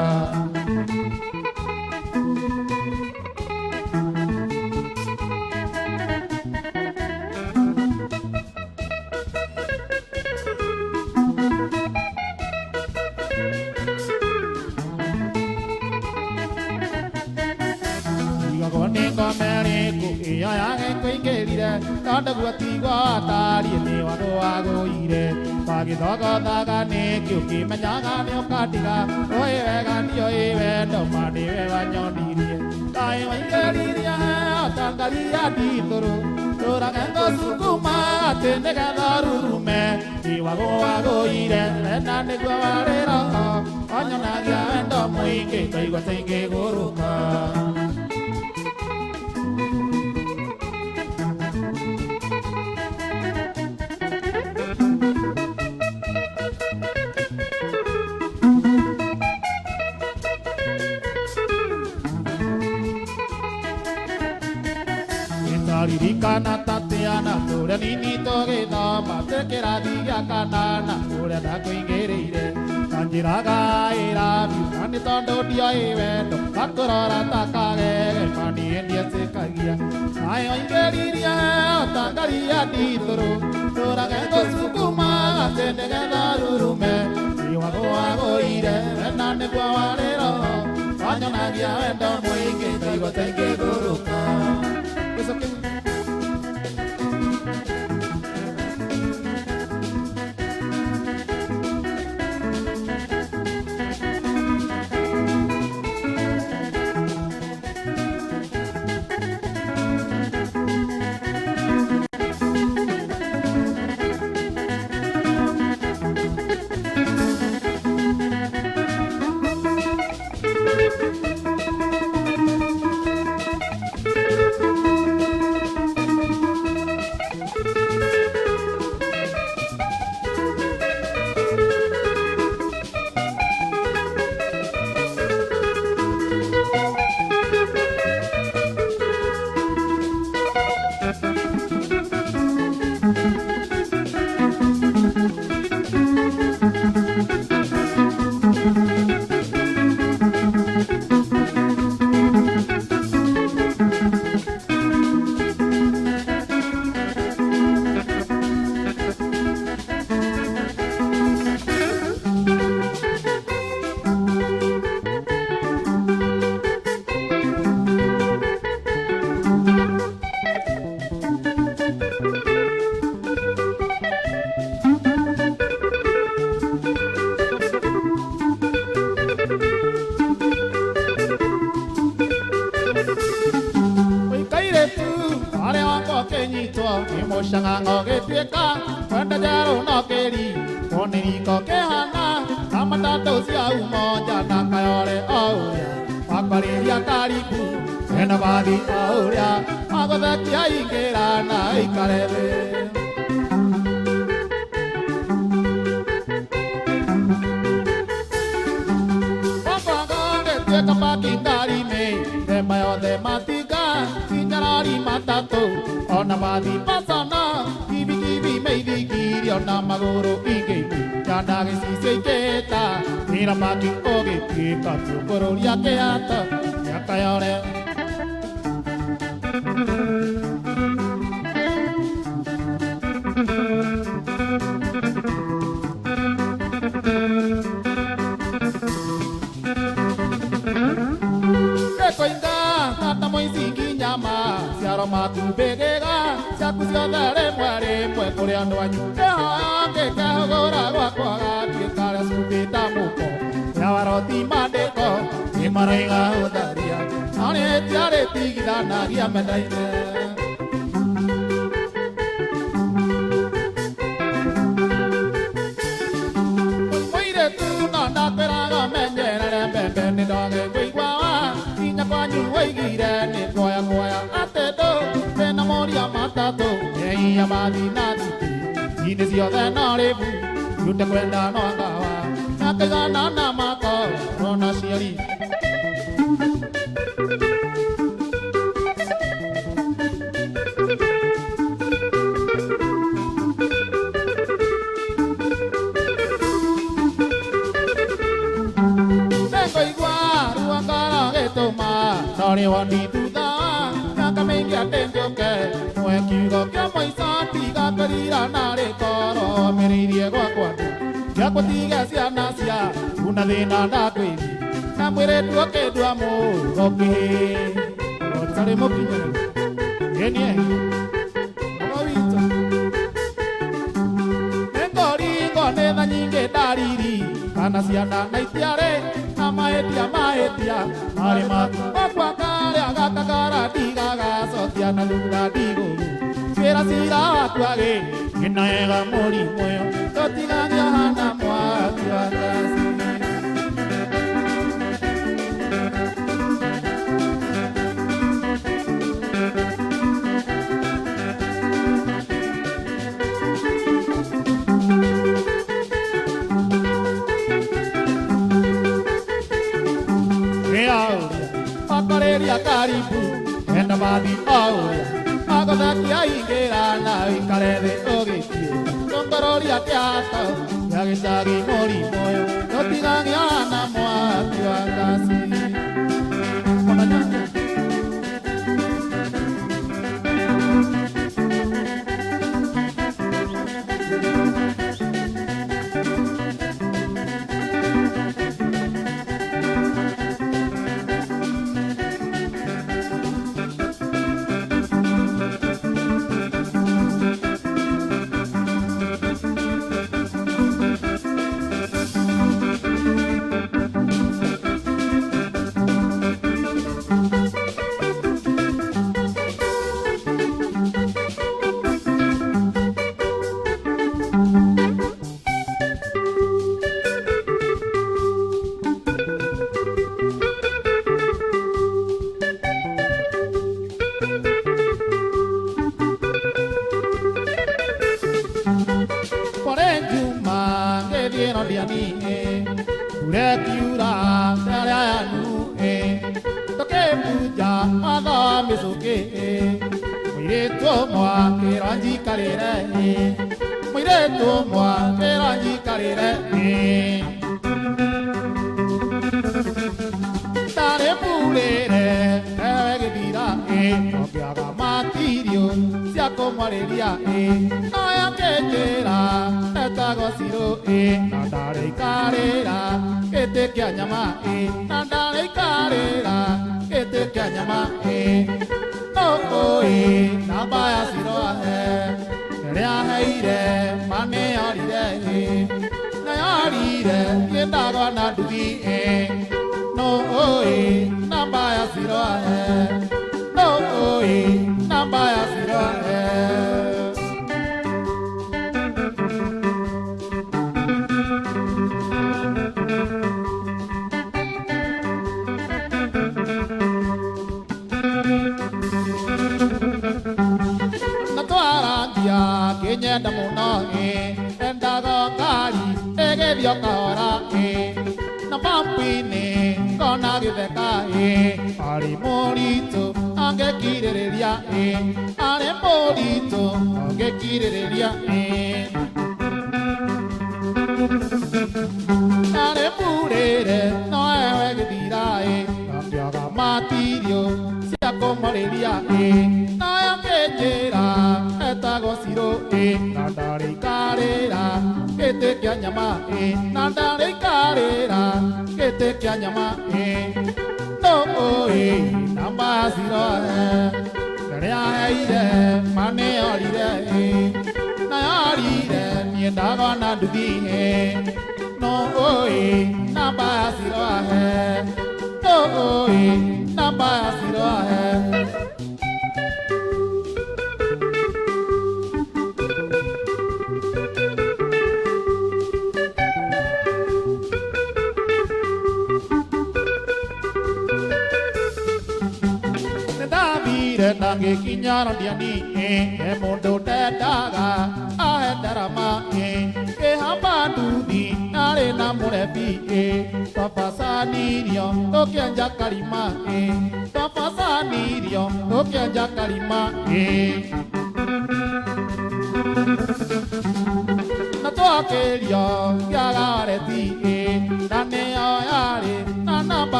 Tanda guatigwa tari ni wano wagoire Pagithogo thaga ni kiuki menyaga ni ukatiga Oe wega ni oe wendo mani we wanyonirie Tai waingeriria tangaria ditoro Tora gengo sukuma tenega garurume Iwa goagoire ena nigwa warira Anyonagia wendo muingi Kaigwa taingi guruka Aririkana tateana na tura nini toge no mate kera diga kanana tura na kuingereire kanjiraga era bi kani tondo dia evento takurora takage mani endia sekagia ayo ingeriria tangaria ditoro tura gendo sukuma tende garurume iwago agoire nane kwa walero anyo nagia endo muinge digo tenge guruka eso que Shangango geteka kwenda jaro no keri oniri ko kehana amata dosia umoja na kayore auya akari ya karibu ena badi auya agoda kia ingera na ikarele Papa geteka pakindari me de mayo de matika kinarari matato ona badi pasana kibi kibi meidi kiri ona magoro ige janda ke si keta mira maki oge pika puro ya ke ata ya kayore Matu begega sakusio dare muare pue koreano anyuke ke kahora kwa kwa ke kara subita muko ya waroti madeko imarenga udaria ane tiare tigida nagia medaine Oire tu no na peraga menjera bembe ni doge kwa inya kwa nyu waigire ni koya koya Moria matato, ei amadi nadi, inesio de narebu, yute kwenda no angawa, nakega nana mako, rona sieri. Tengo igual, ruangara getoma, nori wandi tuda. Kamengia tenjo ke mwe kigo kya moisa tiga karira nare koro meririe kwa kwa ya kotiga sia nasia una dina na kwibi na mwere tuoke duamo goki otare mokinya genie awita engori ngone na nyinge dariri kana sia na naitiare amaetia maetia ale matu kwa kale agakagara tiga sotia na luna digo Sira sira tuage Inaega mori moyo Totiga nyahana mwa Tuatasi Karibu, and the body, oh, Agodakia ingerana ikarebe ogiti Tombarolia teato Yagisagi mori moyo Notigangiana moa kiwakasi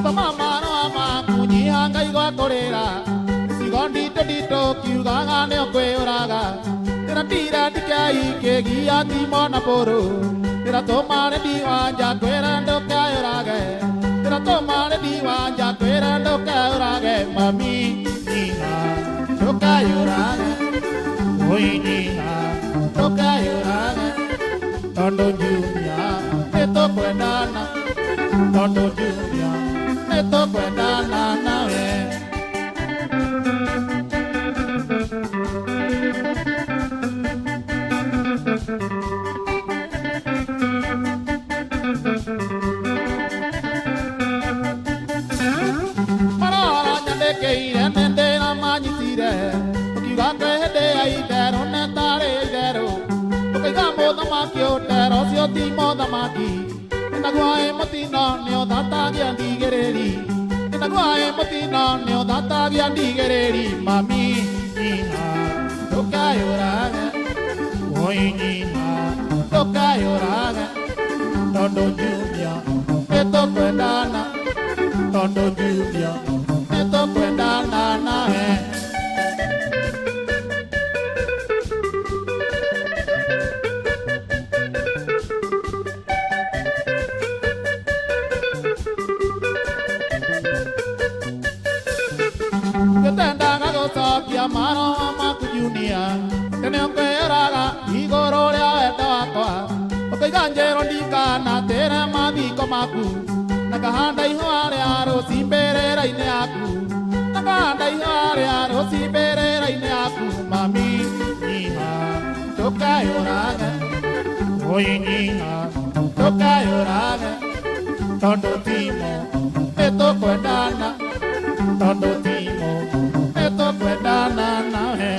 Mama no ama kunyihanga igwa korera sigondi todito kiugaga ne okweoraga era tira dikai kegia timona poro era tomare diwaja kwera ndokayoraga era tomare diwaja kwera ndokayoraga mami niha ndokayoraga oi niha ndokayoraga tondo jumia eto kwendana tondo jumia eto kwendana nawe marara nyandeke irende na manyitire ukiuga hende ya idero netare idero ukaiga mothamaki utero cio ti mothamaki Nagwae motino nio thatagia ndigereri Nagwae motino nio thatagia ndigereri Mami niha ndokayoraga Oi niha ndokayoraga Tondo jumia eto kwendana Tondo jumia eto kwendana nae Mano makujunia Tene onkweraga igoro ria wendo wakwa Ukaiganjero ndikana tere mathiko maku Nakahanda ihua ria rosi mberera-inĩ yaku Nakahanda ihua ria rosi mberera-inĩ yaku Mami niha ndokayoraga Oi niha ndokayoraga Tondo timo nĩtũkwendana Tondo timo nĩtũkwendana nawe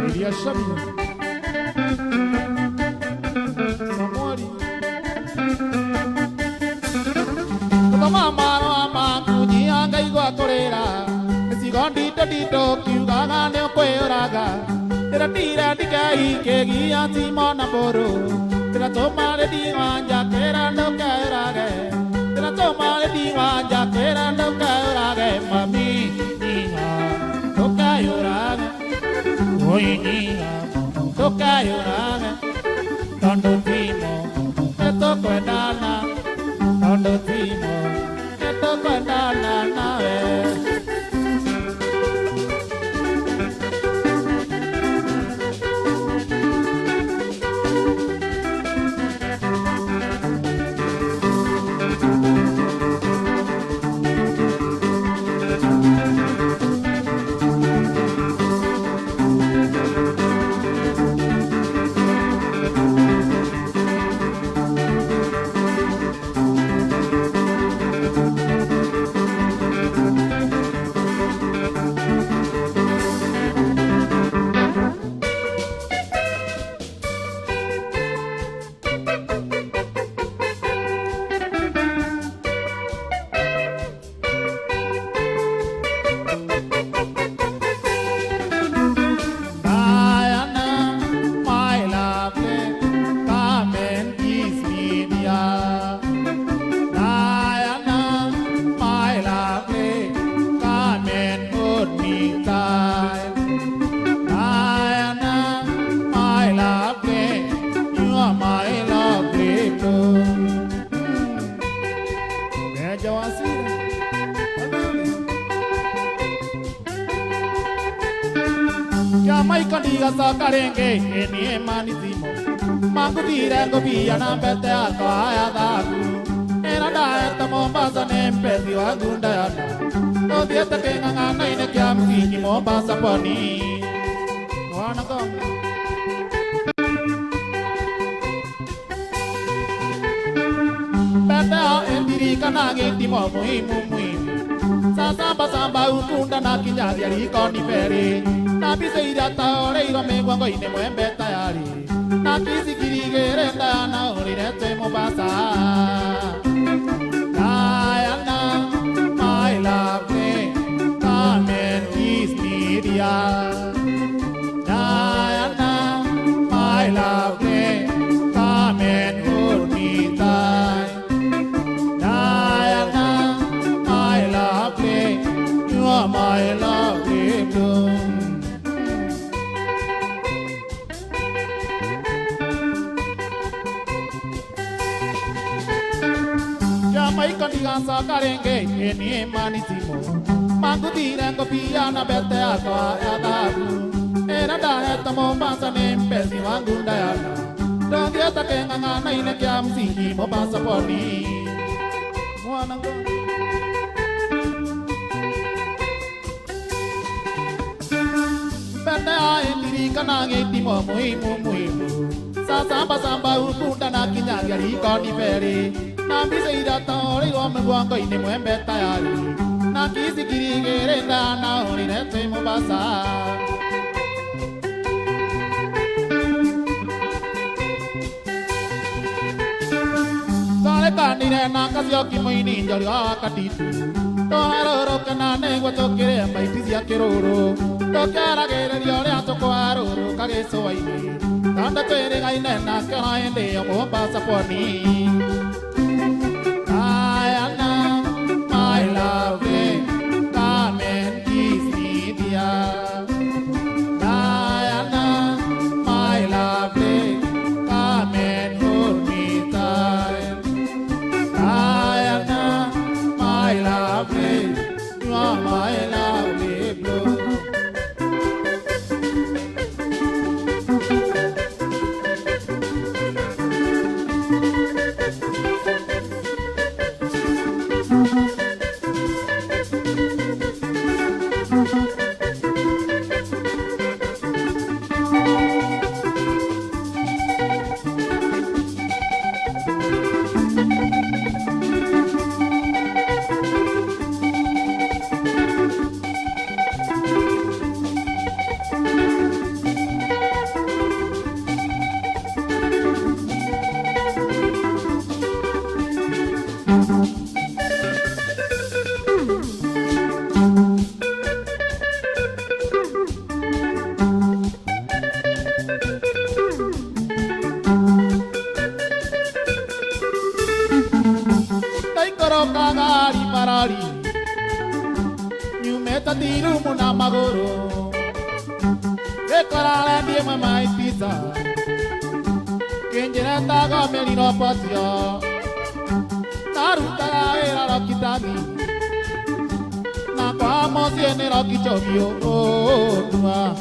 Iria Shabia Samori Kama maro ama kunyihanga igwa korera Sigondi todito kiugaga nĩ ũkwĩũraga Tĩra tira ndikai kĩgia timona mbũrũ Tĩra tũmare diwaja kwĩra ndũkaũrage Tĩra tũmare diwaja kwĩra ndũkaũrage Mami niha ndũkaũrage Oi niha ndũkaũrage Tondo timo nĩtũkwendana Tondo timo nĩtũkwendana nawe Maikandiga sakarenge enie manitimo Mangudire ngobia na mbete akwa ya dhaku Era daeta Mombasa nempezi wa gunda yana Nothiete king'ang'ana-inĩ kia msingi Mombasa pwani Mwana kongo Mbete o endirikana gĩtimo muhimu Samba ukunda na kinyathia rikoni beri Na bize iria taoreirwo mĩguongo-inĩ mwembe tayari Na kisikirigĩre ndana ũrirete Mombasa Diana, my lovely, come and kiss me dear Diana, my lovely, come and hold me tight. Diana, my lovely, you are my lovely bloom. Mai kandigansa karenge eni manitimo manguti rengo piana bete atwa adabu era da etamo pasa nempesi wangunda yana dongi atakenga ngana ine kya msingi mo pasa poni mwanango bete a endiri kanange timo muimu sasamba samba ukunda na kinyagari koni feri Nambi seida taori gome guango ine muembe tayari Na kisi kiri gerenda na ori nete mo basa Sale kanire na kasyo kimoini njori akatitu Toharoro kanane guachokere maitisi ya kiroro Tokiara gere diore atoko aroro kageso waini Tanda tere gaine na kera ende yomo basa poni Diana, my lovely, come and kiss me, dear. Diana, my lovely, come and hold me tight. Diana, my lovely, you are my lovely blue. Kagari parari Nyumeta tiru muna magoro Ekarale die mama ipisa Kenjera taga merino patio Naruta era rokitagi Na pamo tiene rokichobio Oh, tua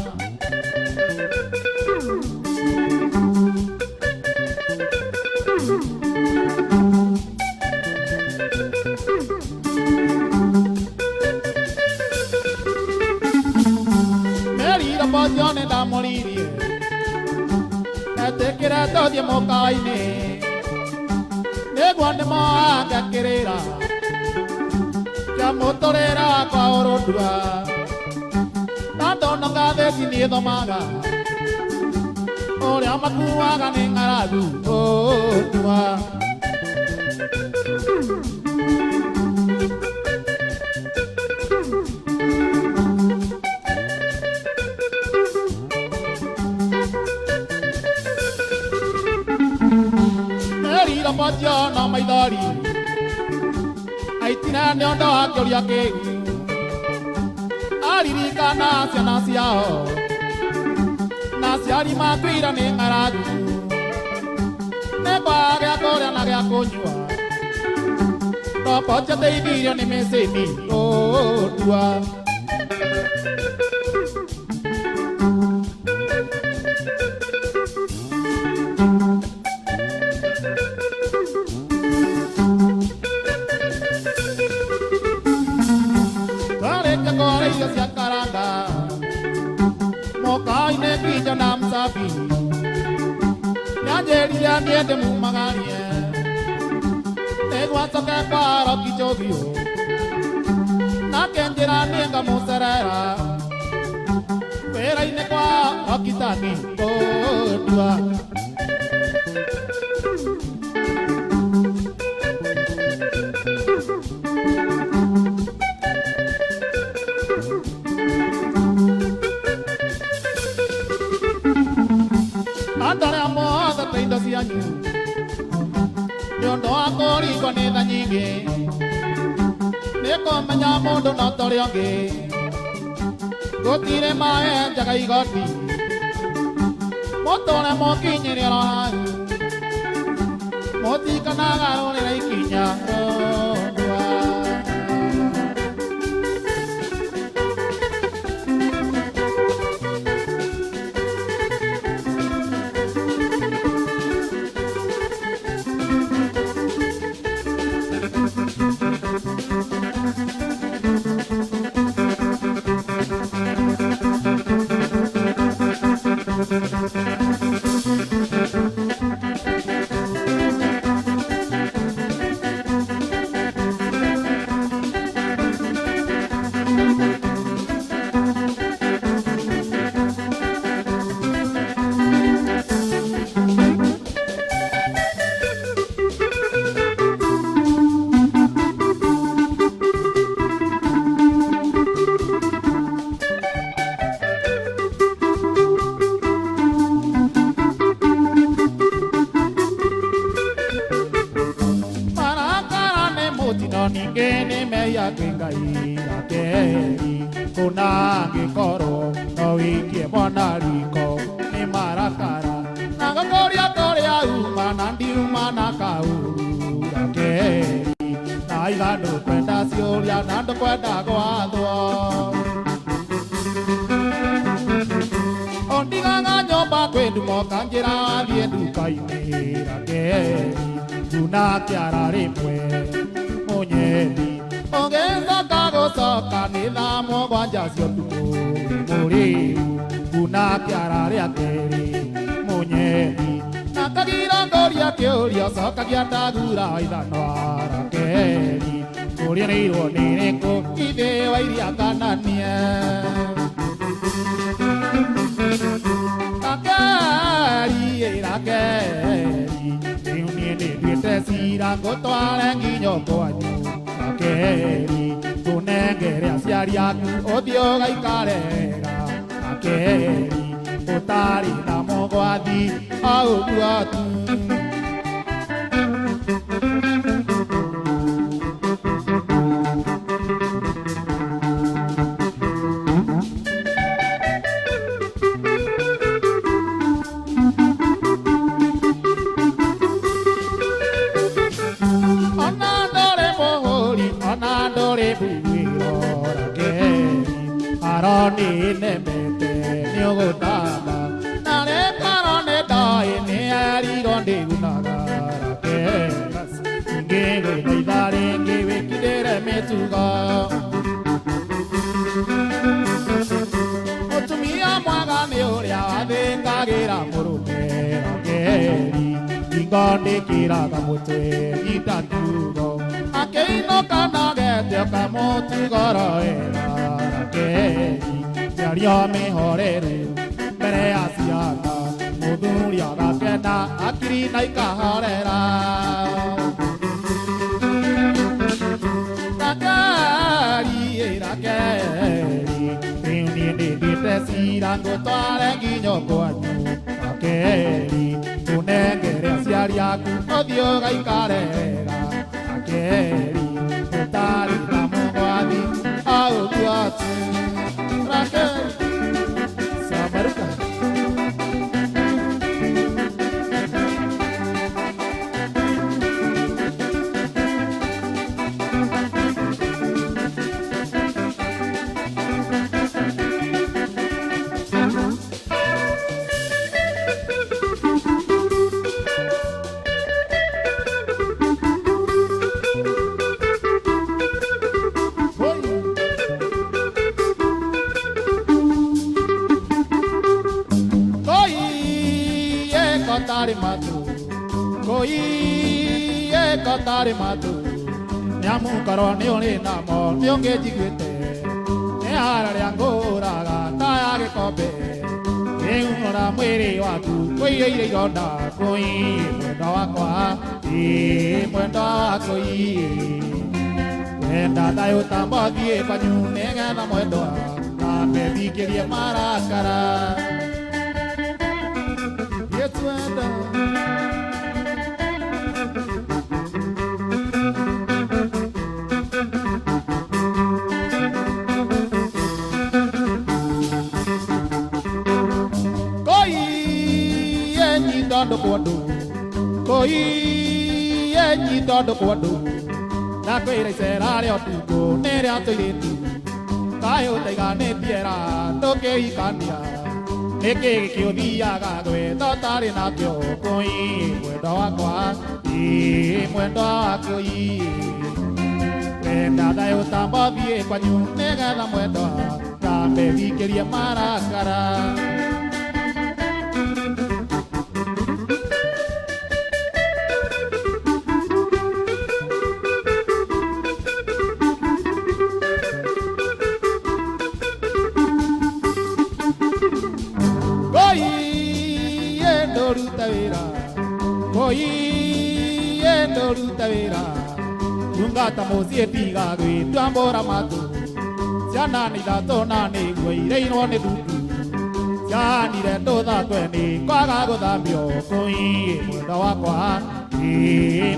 Posione da morire E te chireto di mocaine E quando moa chiacchierera Che motorera qua oro dua Tanto non cade finito maga Ora ma cuaga nengaradu Oh tua Patia na maidari Aitina nyondo akyoria kegu Aririka na siana siao Na siari makwira ni ngaradu Nepa gea korea na gea konyua Papatia te ibiria ni meseni Oh tua Mokaine kija namsafi Nyajeri ya niende mumagarie Negwa soke paro kichogio Nakenjira nenga muserera Pera ine kwa akitani Kodua andole amo da tendo si anyu yo do akori kone da nyinge ne ko manya mondo no tole ange gotire mae jagai goti motole mo kinyere ra moti kanaga ro ne kinya weather. Do quando coi e ni do quando na quei sera le tu ne ra tu tu kai o te ga ne piera to ke I kania ne ke ki o dia ga kwe to ta ri na pyo koi mwe do kwa I mwe do ko I pe na da yo ta ba bi e kwa nyu ne ga la mwe do ta me vi ke ri mara kara Koi endo rutavera Tunga tamosi e piga gui Tuambora matu Siana ni da tona ni Gui reino ne dutu Siani re toda tueni Kwaga goda mio Koi mwenda wakwa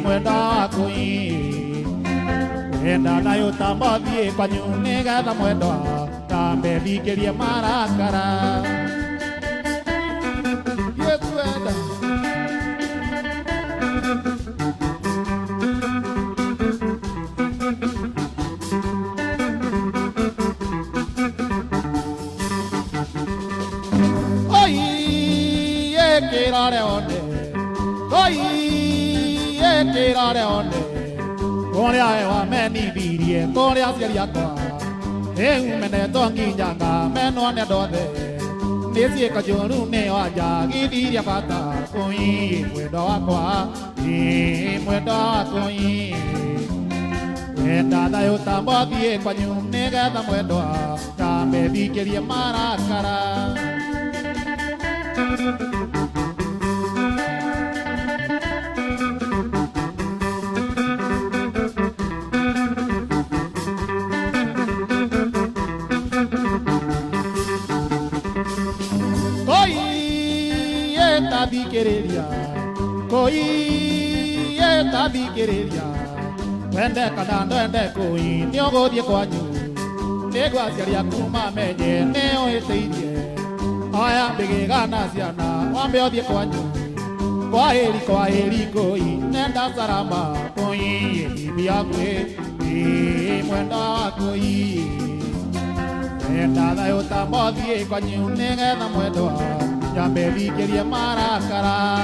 Mwenda wakoi Mwenda na yo tambavi e kwa nyunega da mwenda Tambe vikerie marakara Yekwenda Tirare onde, koi e tirare onde. Kore ai wa meni birie, kore asiria kwa. Mene tongi janga, meno ne dode. Nesi e kajuru ne aja, gidiria pata. Koi mwedo akwa, mwedo akoi. Enda da yo tambo bie kwa nyune gada mwedo. Tambe bikeria marakara. Koi eta bikereria Wende kanando ende koi Niogo die kwa nyu Nego asiaria kuma menye Neo eteidie Aya bege gana siana Wambe odie kwa nyu Kwa heri koi Nenda sarama koi Ibia kwe Mwenda koi Nenda da yota modie kwa nyu Nege na mwedoa Jambe bikeria marakara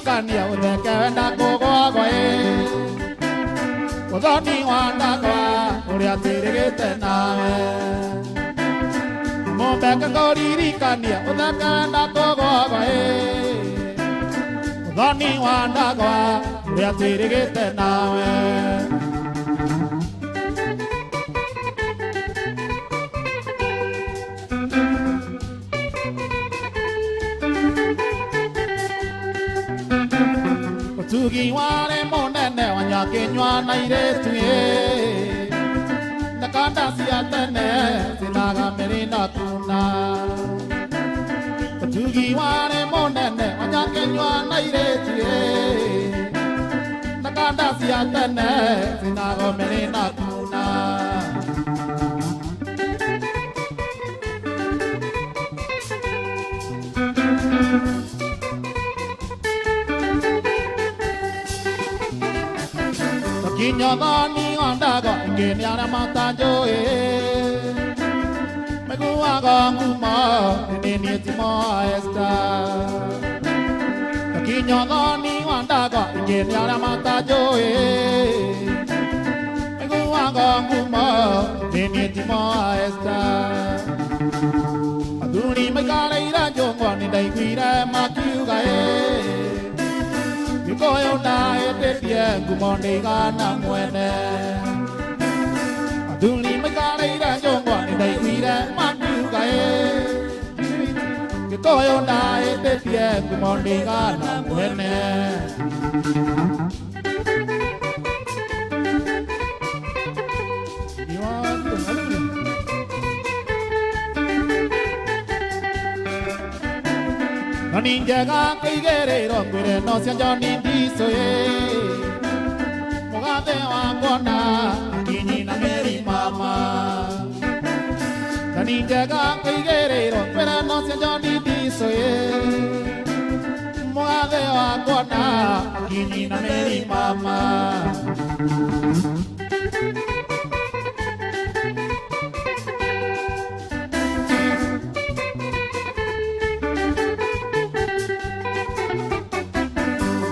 Kania udeke na gogo goe Kodoni wanda kwa Uria tirigete nawe Mombeka goriri kania udeke na gogo goe Kodoni wanda kwa Uria tirigete nawe Tugi wale monene wanyake nywana iretu ye Nakanda siatene sinaga merina tuna Tugi wale monene wanyake nywana iretu ye Nakanda siatene sinaga merina tuna Kinyodoni ondago Kenya matajo Meguago ngumo Nini timo esta Kinyodoni ondago Kenya matajo Meguago ngumo Nini timo esta Aduni megale ira jongo Ni daiguire makiuga Koyo na etetie ngumonde gana mwene Aduli megale ira jongo ni daiguire makiuga Koyo na etetie ngumonde gana mwene Ninjaga kaigerero ngwire no cia nindiso Mugate wakona akinyi na meri mama Ninjaga kaigerero ngwire no cia nindiso Mugate wakona akinyi na meri mama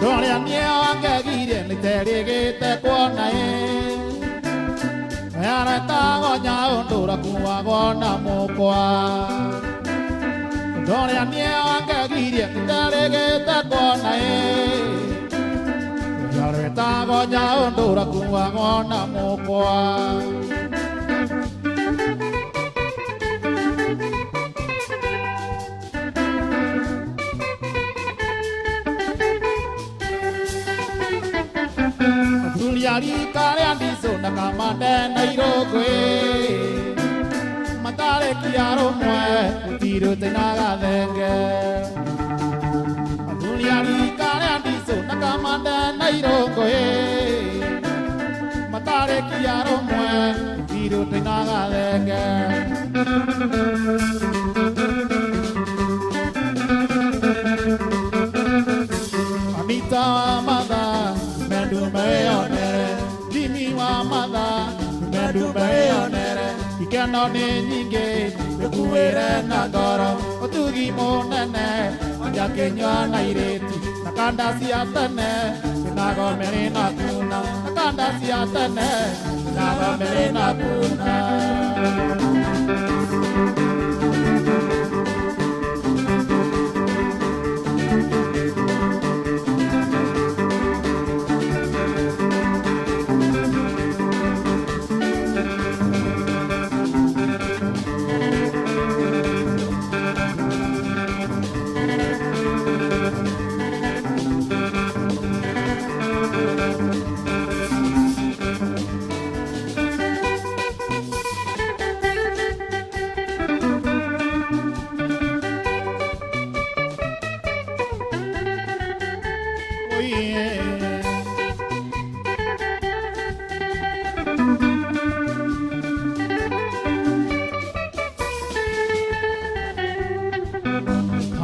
Doria nianga gire ni terigite kuona Ara tago nya ondura kuwa gona mukwa Doria nianga gire ni terigite kuona Ara tago nya ondura kuwa gona mukwa Yari kare andiso nakamande nairogwe Matare kiaro mwe tiro tenaga denge Yari kare andiso nakamande nairogwe Matare kiaro mwe tiro tenaga denge Anita amada Mendu mayonere, Jimmy Wamada, Mendu mayonere, Ikano Ninge, the Kuere Nagoro, Otugi Monane, Yakenyo Naireti, Nakanda Siatane, Nago Merina Kuna, Nakanda Siatane, Nago Merina Kuna.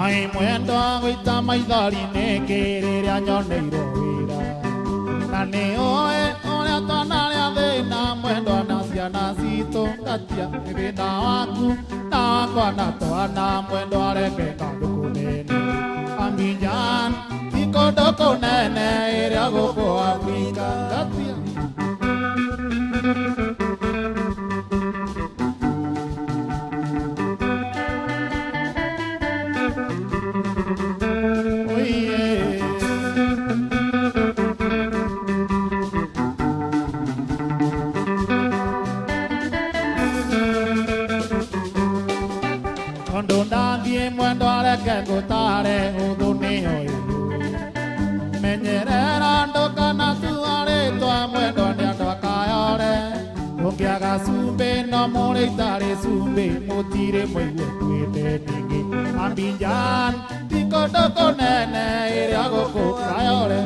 Ai mwendo agwita maithori nĩ kĩrĩrĩa nyoneirwo wĩra na nĩ oĩ ũrĩa twanarĩa thĩna mwendo na ciana citũ ngatia thĩna waku na wakwa na twana mwendo areke kandũ kũnene Abidjan ti kũndũ kũnene ĩrĩa gũkũ Afrika ngatia Mwendo areke ngũtare hũthũ nĩyo menyerera ndũkana tuarĩtwa mwendo nĩ andũ akayore ũngĩaga cumbĩ no mũrĩ itarĩ cumbĩ mũtirĩ mũigua kwĩte ningĩ Abidjan ti kũndũ kũnene ĩrĩa gũkũ kayore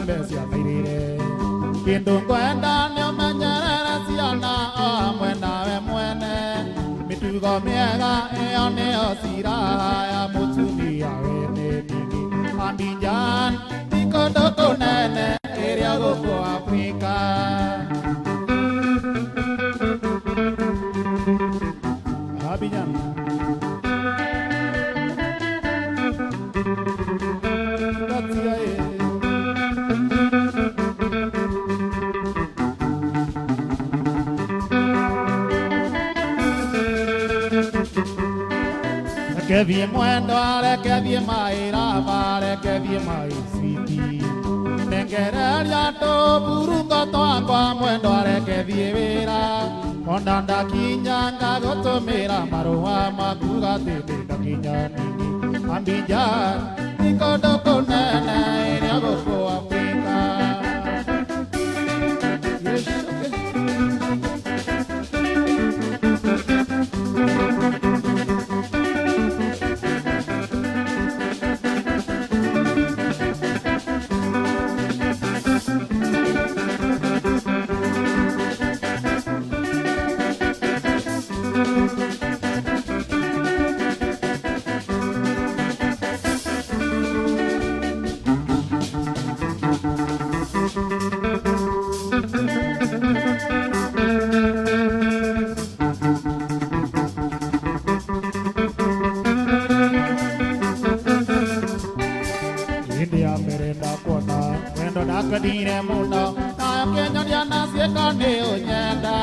mesia meire Kindo kwenda nyo menyerere siana mwena we mwene Mitugo miega eone osira ya mutumia wene nini Abidjan Nikodoko nene area goko Afrika Abidjan Que bien muendo, que bien maira, vale, que bien maisiti. Nengerer ya to burungo to angwa muendo, que bien vera. Ondanda kinyanga goto mera maroa maguga te kinyani. Abidjan, Nikodoko nene, area goko Afrika. Yes, okay. India merenda kona, wendo nakadine muno, na Kenya diana siekane onyenda.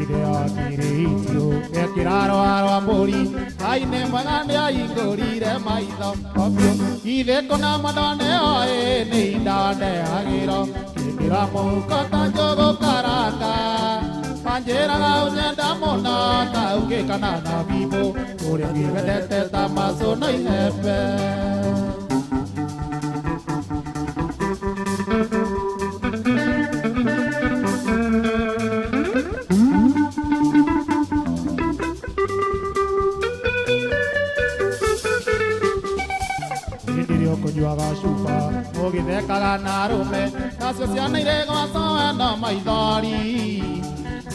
Idea kiritio, ekiraro aro ambori, aine magane aigori re maitho kopio. Ide kona madane oe neindane agiro, kikira mukota jogo karaka. Panjera ga onyenda muno, tauke kanana bibo, ore givedete tamaso no ihebe. Kujuaga shupa, ogi vekaga narume, nasio ciana irego no maithori.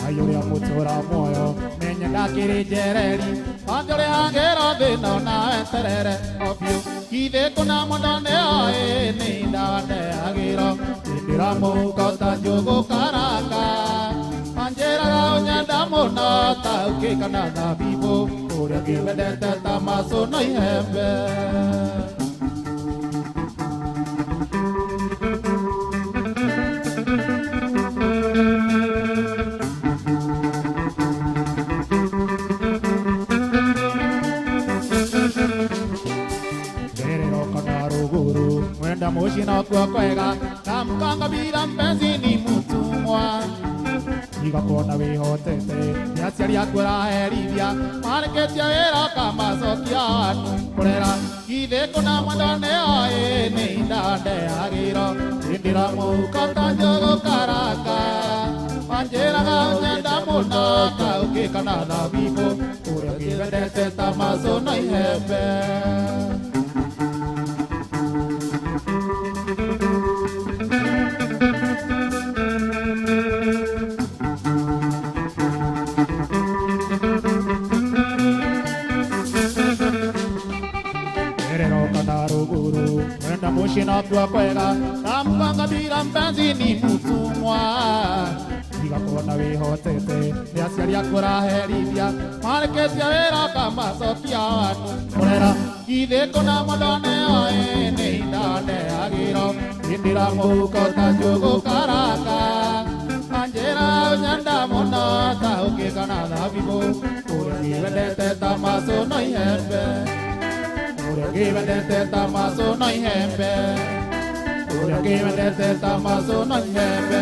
Ayore amutora moyo, menya ndakiri jereri, anjore angero thino na enterere opio. Ithe kuna mondane oe nindane agiro, indira mukota njogo karaka. Anjera onyenda muno, tauke kanana bibo, ore givedete tamaso no ihembe. Moshina kwa kwega namkanga bila mpenzi ni mutumwa igakona wihotete yaciari akwera herithia mariketia wira kama sokia kurera ithe kuna madone oe ni indande agiro indira mukota njogo karaka panjeraga nyenda muno kauke kana na bibo uria givedete tamaso no ihembe. Moshina kwa kwega namkanga bila mpenzi ni mutumwa igakona wihotete yaciari akwera herithia mariketia wira kama sokia kurera ithe kuna madone oe ni indane agiro indira mukota njogo karaka anjera nyanda muno tauke kana dhabibo ore givedete tamaso no ihembe. Ore givedete tamaso no ihembe. Ore givedete tamaso no ihembe.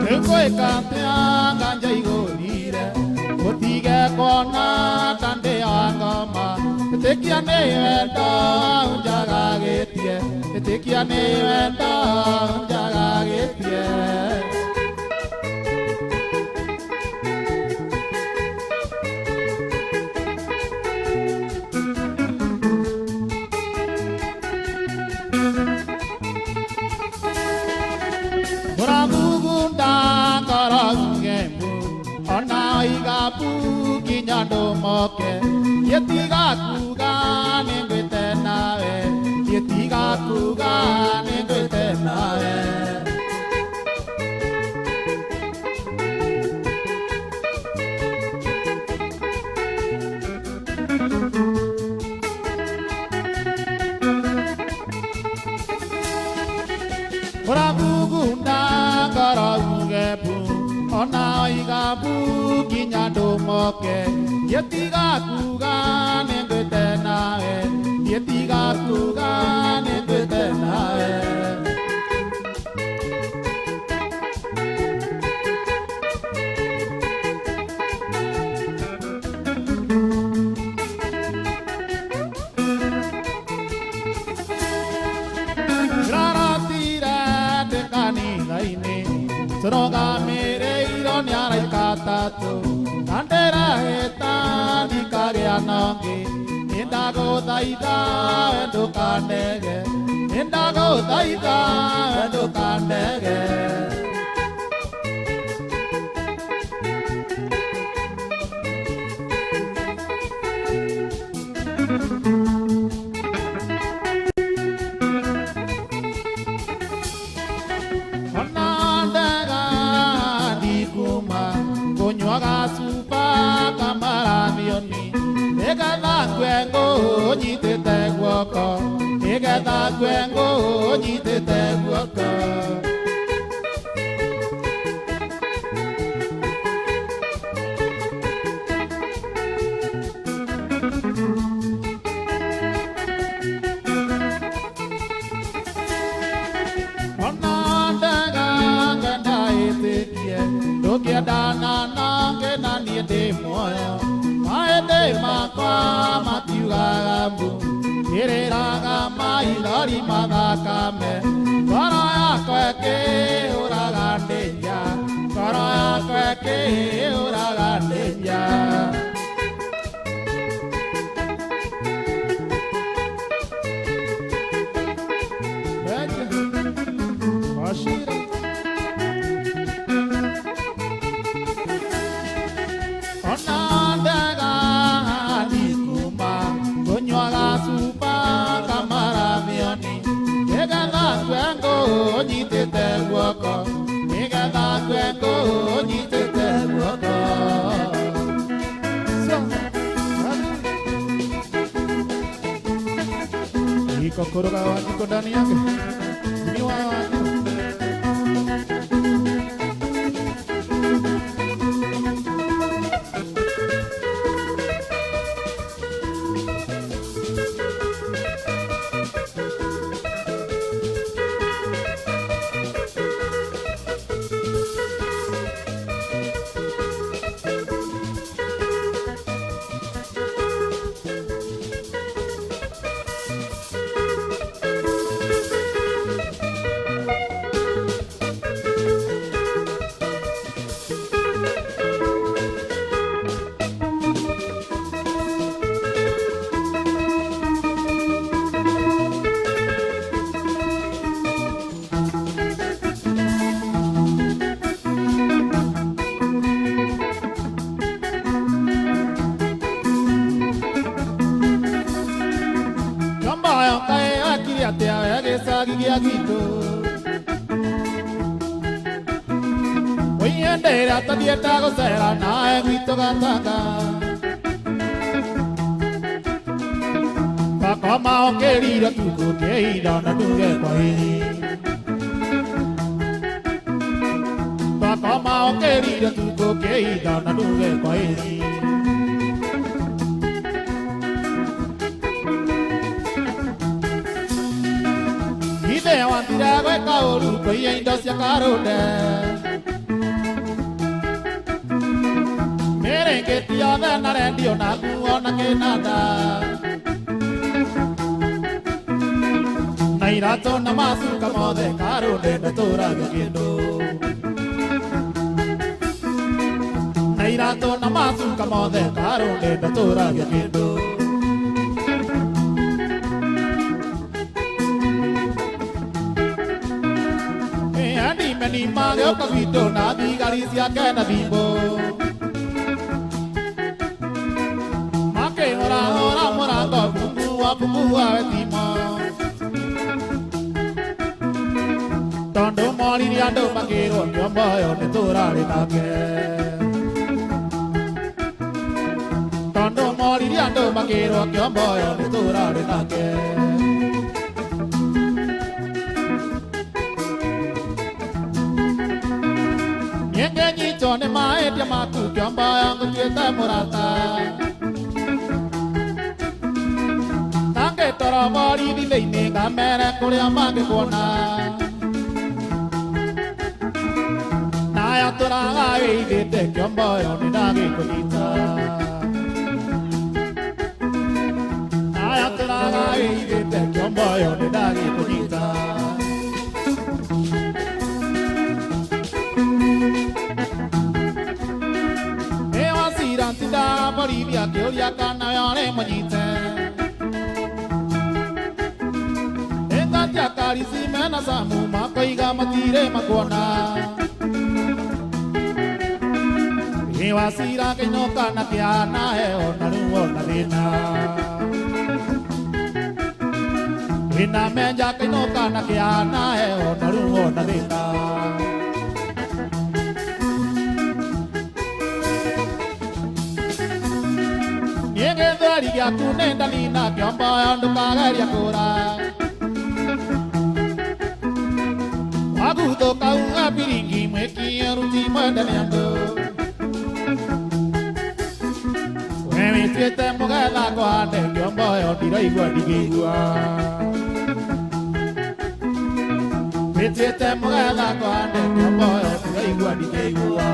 Koi kantianga jaigo dire Otige kona tande angama Tekia ne venda jaga getie Tekia ne venda jaga getie Kinyando moke yetiga kuga nengete nae yetiga kuga nengete nae ora bugunda karauge bu ona iga bu kinyando moke yetiga kuga nengete nae yetiga kuga nengete nae rara tira de kani gaine Soroga mere ironia rai katato Andera eta di kage anonge Indago daida endo kanege Indago daida endo kanege Supa kamara mioni Ega da gwengo jite te guoko Ega da gwengo jite te guoko Onandega ganda ite kie Dokia dana nange nani de moya Mae de makwa matiuga gambu Kere raga mai lari madakame Kara ya kweke uraga ndeja Kara ya kweke uraga ndeja Washira Onandega dikuma Gonyoga supa kamara mioni Ega da gwengo jite te guoko Ega da gwengo jite te guoko Kokoro ga wani kodani yake Niwa wani Oyendera tadieta gozera na grito gatanga Pakoma okerira tuko keira na tuge kwahiri Pakoma okerira tuko keira na tuge kwahiri Ide wandira gwe kaoru koye indosia karode Dio de narendio na kuona ke nada Nairato namasu kamode karo de natura gendo Nairato namasu kamode karo de natura gendo Ani meni mario kapito na di Galicia ke na bimbo Make ora ora morando kumbua etima Tondo mori ando makero nyomba yo ne torare nake Tondo mori ando makero nyomba yo ne torare nake Yengenyi chone mae tia maku nyomba yo nguteta morata Nake toro mori di leine ngamere kore amage kona Naya toraga eidete kyomboyo nidage konita Naya toraga eidete kyomboyo nidage konita Ewa sirantida Bolivia kyoria kana yore monite Engatia karisi mena samu makoiga matire makona Iwasira que no cana que ana o na rina Rina menja que no cana que ana o na rina Niege dari ya kunenda lina que amba ando kagari akora Agudo kau apiringi meki aruti mandaliando Tiete mogela guande gyombo yo tira igua digigua Tiete mogela guande gyombo yo tira igua digigua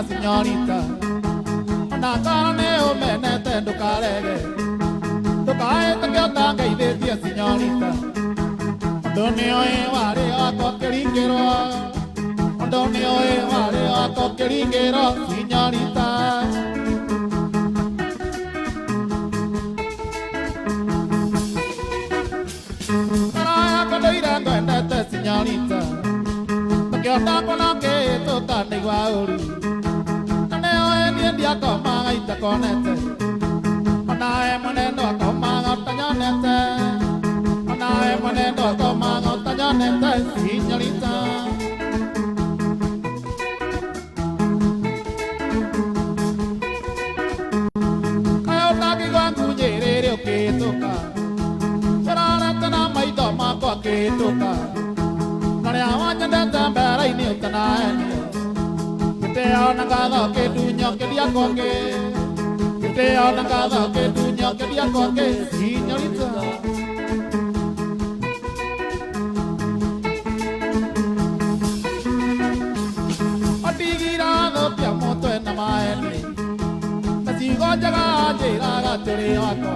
Señorita, una carne o menete en tu carega. Tu cae te queda que hay de 10 señorita. Donde hoy vale a coqueriquero. Donde hoy vale a coqueriquero, señorita. Para cuando irán en esta señorita. Te queda con la que toca de igual. Dia komanga ita konete Onae monendo komanga tañonete Onae monendo komanga tañonete Señorita Kayo taki guangu yerere o que toca Sarana tana maito mako a que toca Nare awaña de tambera y ni utanae Te anagado que tuño que dia coque Te anagado que tuño que dia coque Señorita Atigirado te amoto en la maene Así goyaga llegaga tereaco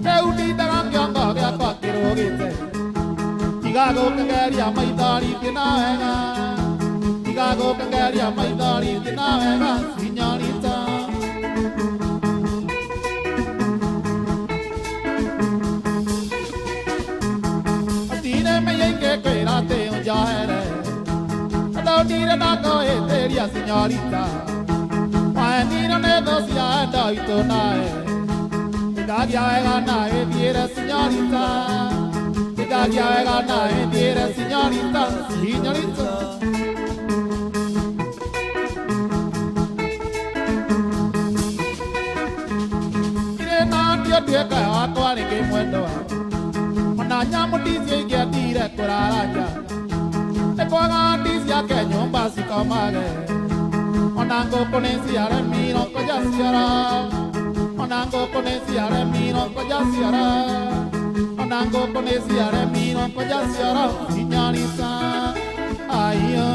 Te unita gangyanga que a cualquier ogite Tigago que quería maitari que navega Chicago cangaria maidari dinavega señorita Atine me yenke querate un jaere Ado tire na ko eteria señorita Maendino ne dosia ando itonae gana viera señorita. Gana viera señorita, señorita. Dia kaya aku ani ke muendo. Mananya mutisi ke tira kuraraja. Eko ngati sia ke nyomba sikamage. Onango konesi ara mino koja siara. Onango konesi ara mino koja siara. Onango konesi ara mino koja siara. Señorita, ayo.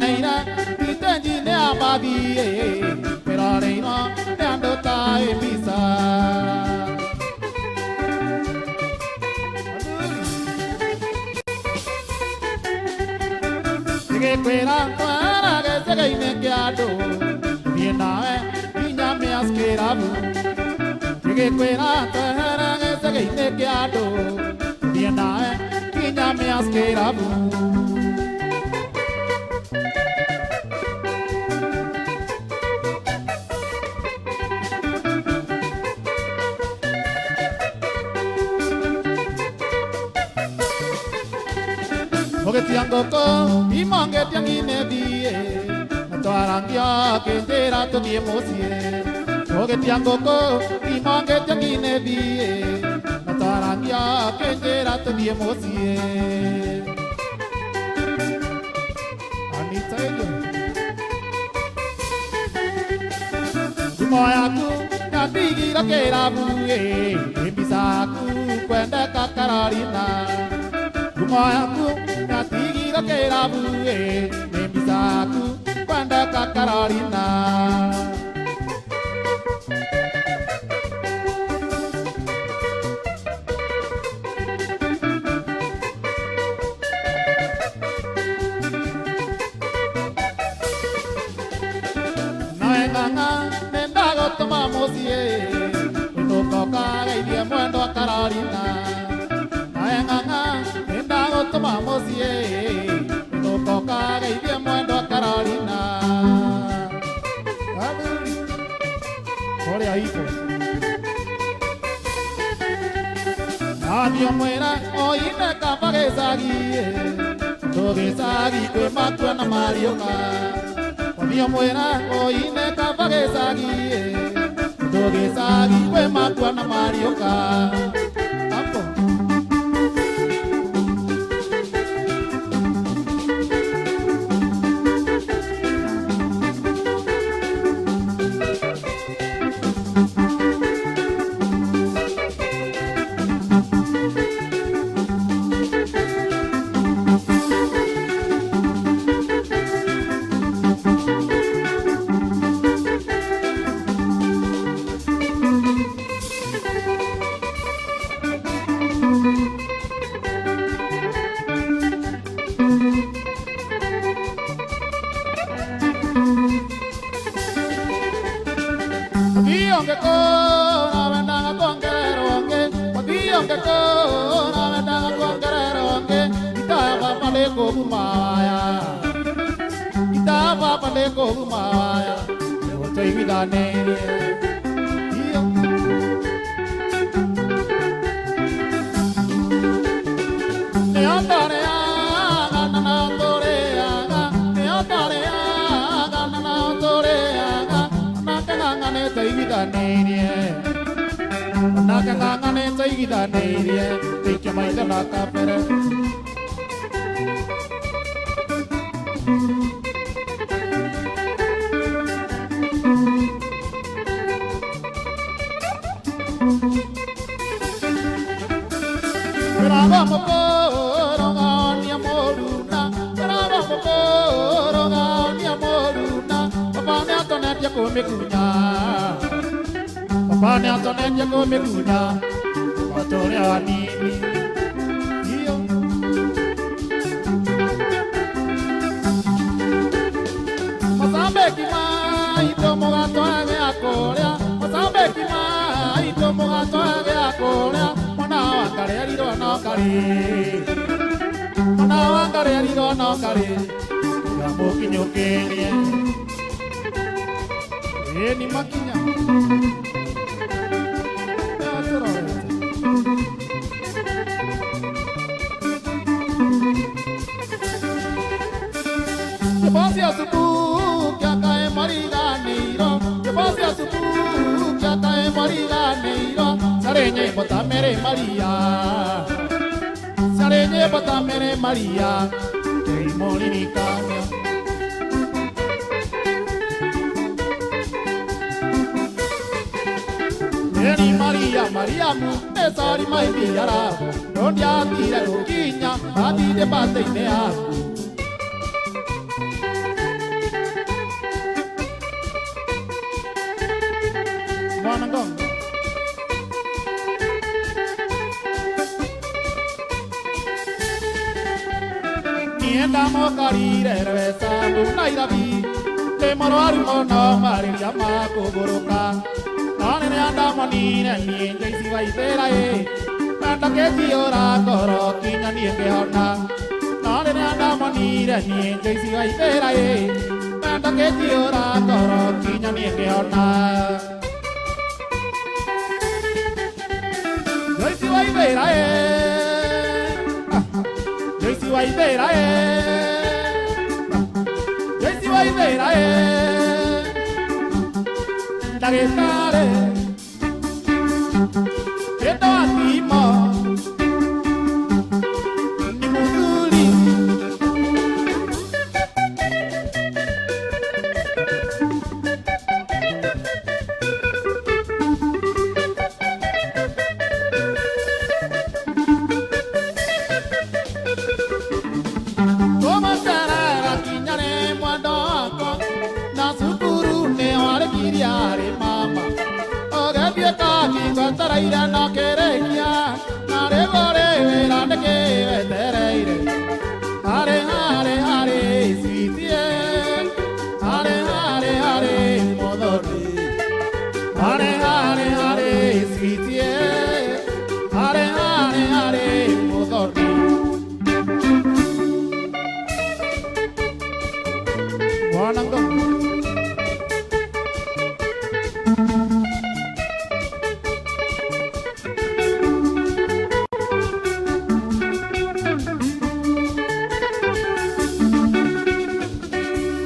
neira itenji ne abadi pero neira nando tai bisa Tige kwera kwara ge sege ine kiado Viena inya me askerabu Tige kwera kwara ge sege ine kiado Viena inya me askerabu Oke tiang koko, imange tiang ine die, natoarangya kendera tu die mosie. Oke tiang koko, imange tiang ine die, natoarangya kendera tu die mosie. Anita itu, Sumoya aku nanti gira kerabu, bisa aku kwenda kakararina. Sumoya aku Natigira kerabu Nembisaku Kwanda kakararina Naenganga Nendago tomamosie Unokoka Gaidia mwendo akararina Naenganga Tomamosie, no toca y bien muerto Carolina. Por ahí pues. Adiós muera, hoy me capa que sagui, todo que sagui que mato en Marioca. Adiós muera, hoy me capa que sagui, todo que sagui que mato en Marioca. Pane Antonetti come Luna, Fattore Animi, io. Masambeki mai tomo gato age a Korea, Masambeki mai tomo gato age a Korea, Mana wangare arido no kare, Mana wangare arido no kare, Gamo kinyo kenye, ni makinya. Deposia suku kya kae mariga neiro, Deposia suku kya kae mariga neiro, Sarenye bota mere Maria, Sarenye bota mere Maria, Tei molini kanya. Eni Maria, Maria mu, esari mai biara, Donde atira loquiña, ati de bate inea. Wanangong Nienda mokarire revesa Bunairabi Le moroaru mono mari yama kuburuka Nane ne anda monine nienja isi vaipera e Nanda keti ora koro kinya nienge hona Nane ne anda monine nienja isi vaipera e Nanda keti ora koro kinya nienge hona Joisi vaipera e Joisi vaipera e Joisi vaipera e Dagestare Eto atimo Ni muzuli Como será kinyane mwadoko Na sukuru ne wale kiriare mama Oge pieta kingo taraira no kerekia Nare gore vera neke vetereire Hare hare hare sweetie Hare hare hare modori Hare hare hare sweetie Hare hare hare modori Wanangam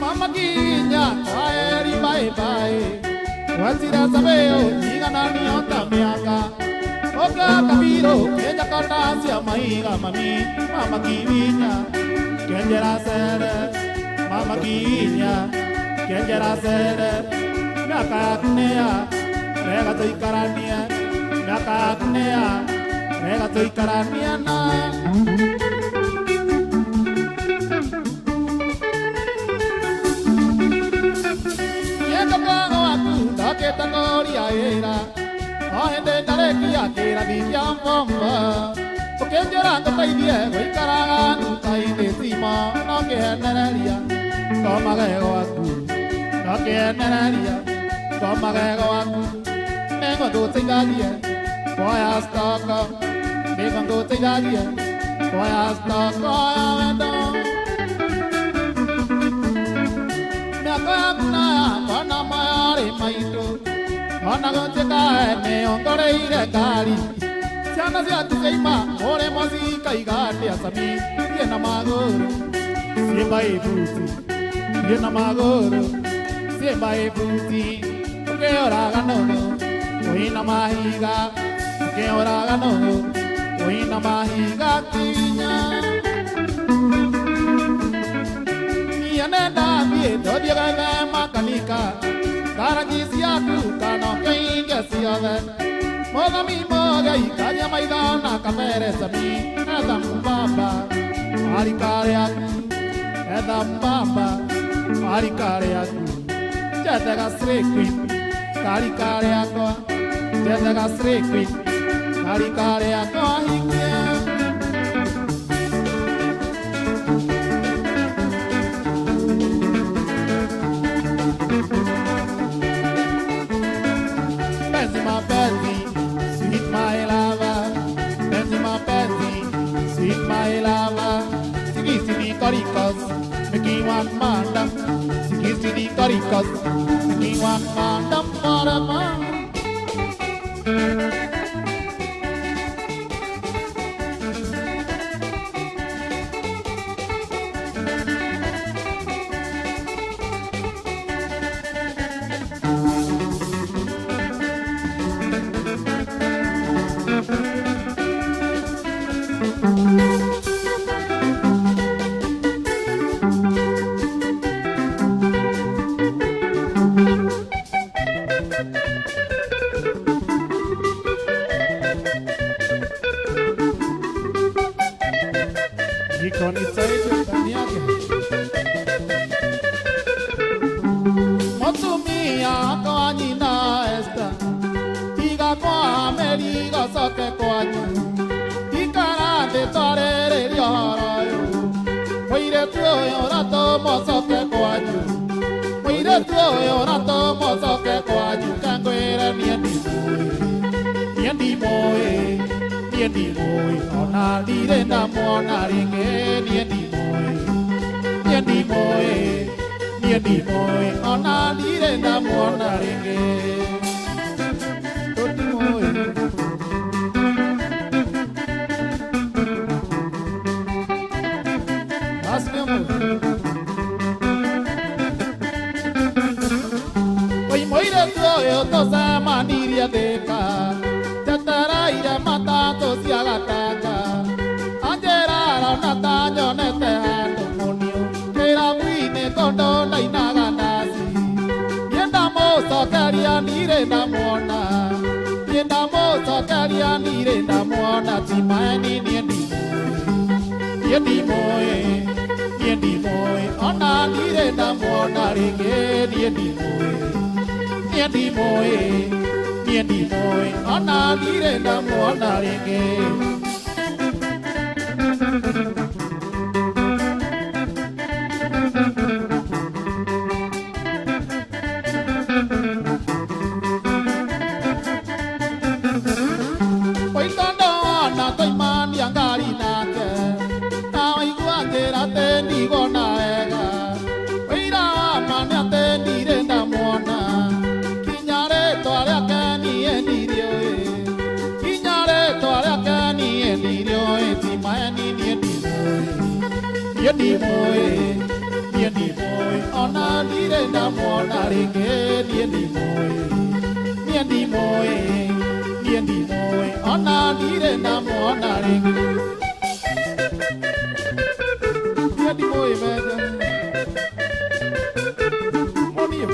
Mama kinya kwaeri bye bye Wazira sabeo igana ni otamiaka Oka kabiro keja kota sia maiga mami Mama kinya kenjera sere Mama kinya kenjera sere Miaka aknea rega toi karania Miaka aknea rega toi karania na Yendo kago aku dake tangori aera Ahende dareki akera vivian bomba Kenjera ngatai dia goi karangan utai desima Nake neneria Koma gego aku Nake neneria Koma gego aku Nengo do tigadia Koya stoko Nengo do tigadia Koya stoko ya wendo Miaka kuna Kona mayari maito Kona gocheka ene ongore ire kari Siana sia tuseima Ore mozika igate asami Yena magoro Siemba e fruti Yena magoro Siemba e fruti Oke ora ganono Oina mahiga Oke ora ganono Oina mahiga tinya Nianenda vie Dodia gane makanika Karagisi aku Kano keinga siave Moga mi moga Ikanya maigana kamere sami Eda mbamba Arikare aku Eda mbamba Arikare aku Jatega srequin Karikare aku Jatega srequin Karikare aku Hikia Benzima Benzi Sweet my lover Benzima Benzi Sweet my lover Sini korikos Making one mandam Sini korikos Making one mandam forever Motumia kwa nina esta kwa meri go soke kwa nyu ikara de tore re yoro yo moire tuo yo rato mo soke kwa nyu moire tuo yo rato mo soke kwa nyu kangwera niendi moe ona dire na mo na ringe niendi moe ona dire na mo na ringe toti moe asme mo oi moire tuo yo to sa maniria deka tataraira mata to siagatanga anjera ra nata jonete hando monio kera buine kondo nainaga nasi yenda mo sokaria nire na mona yenda mo sokaria nire na mona timani niendi moe ona nire na mona ringe niendi moe ona nire na mona ringe oi tondo na toi man yangari na ke na igua tera te ni gona ega oi ra mania te nire na mona kinyare to ara kani endirio kinyare to ara kani endirio ti mani niendi moe ona nire na mona ringe niendi moe ona nire na mona ringe niendi moe mega monio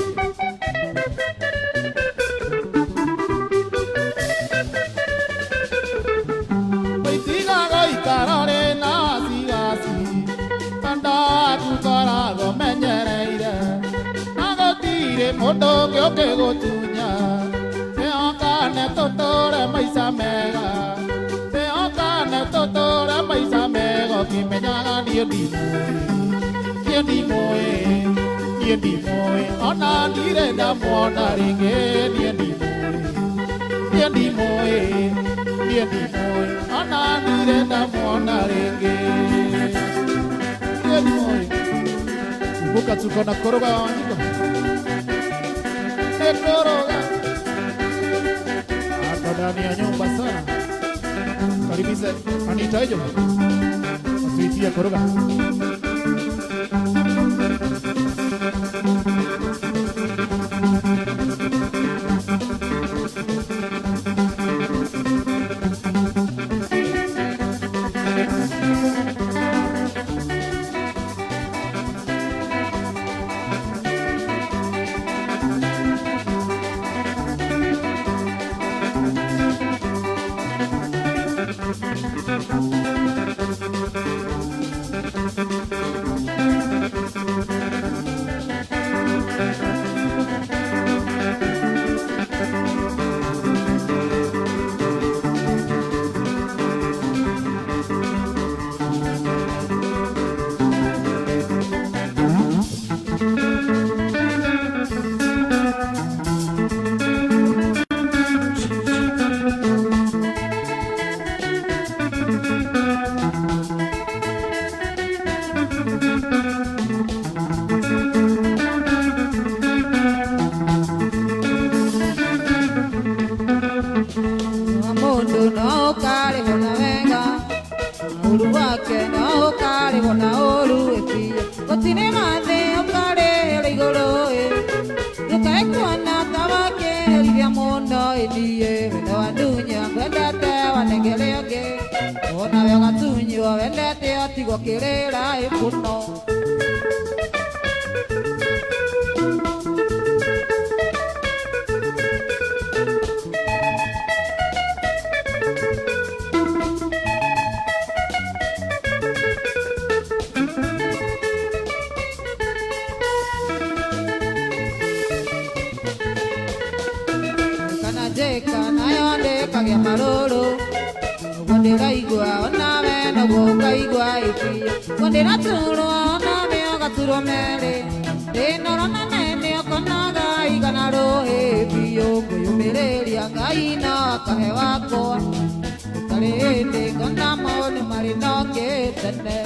oi tiga gai karare na sigasi kanda tu kara go menyereire nago tire mondo gyoke go tunya te okane totore maisa mega te okane totore maisa mega kimenyaga niendi moe ona nire na mona ringe niendi moe ona nire na mona ringe niendi moe buka tuko na koroga wanjiko koroga hapa ndani ya nyumba sana karibisha Anita hiyo asuitia koroga ndeka nayo ndekagia marũrũ ndĩraigua onawe naguo ũkaigua ĩbiũ ndĩraturwo onawe ũgaturwo merĩ ndĩnoro na nene ũkonaga igana rũhĩ biũ kwĩyũmĩrĩria Ngai no akahe wakwa gũtarĩ hĩndĩ ngona maũndũ marĩ nokĩtene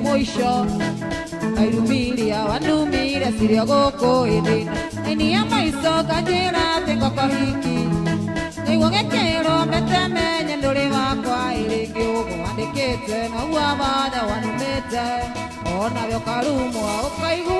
mwisho airumilia wanumira siria goko ithina enia maiso kanjira tengo kwa hiki niguo gekero metemenya nduri wakwa iringi ugo wandikite na uwa watha wanumite ona vyo karumwa ukaigu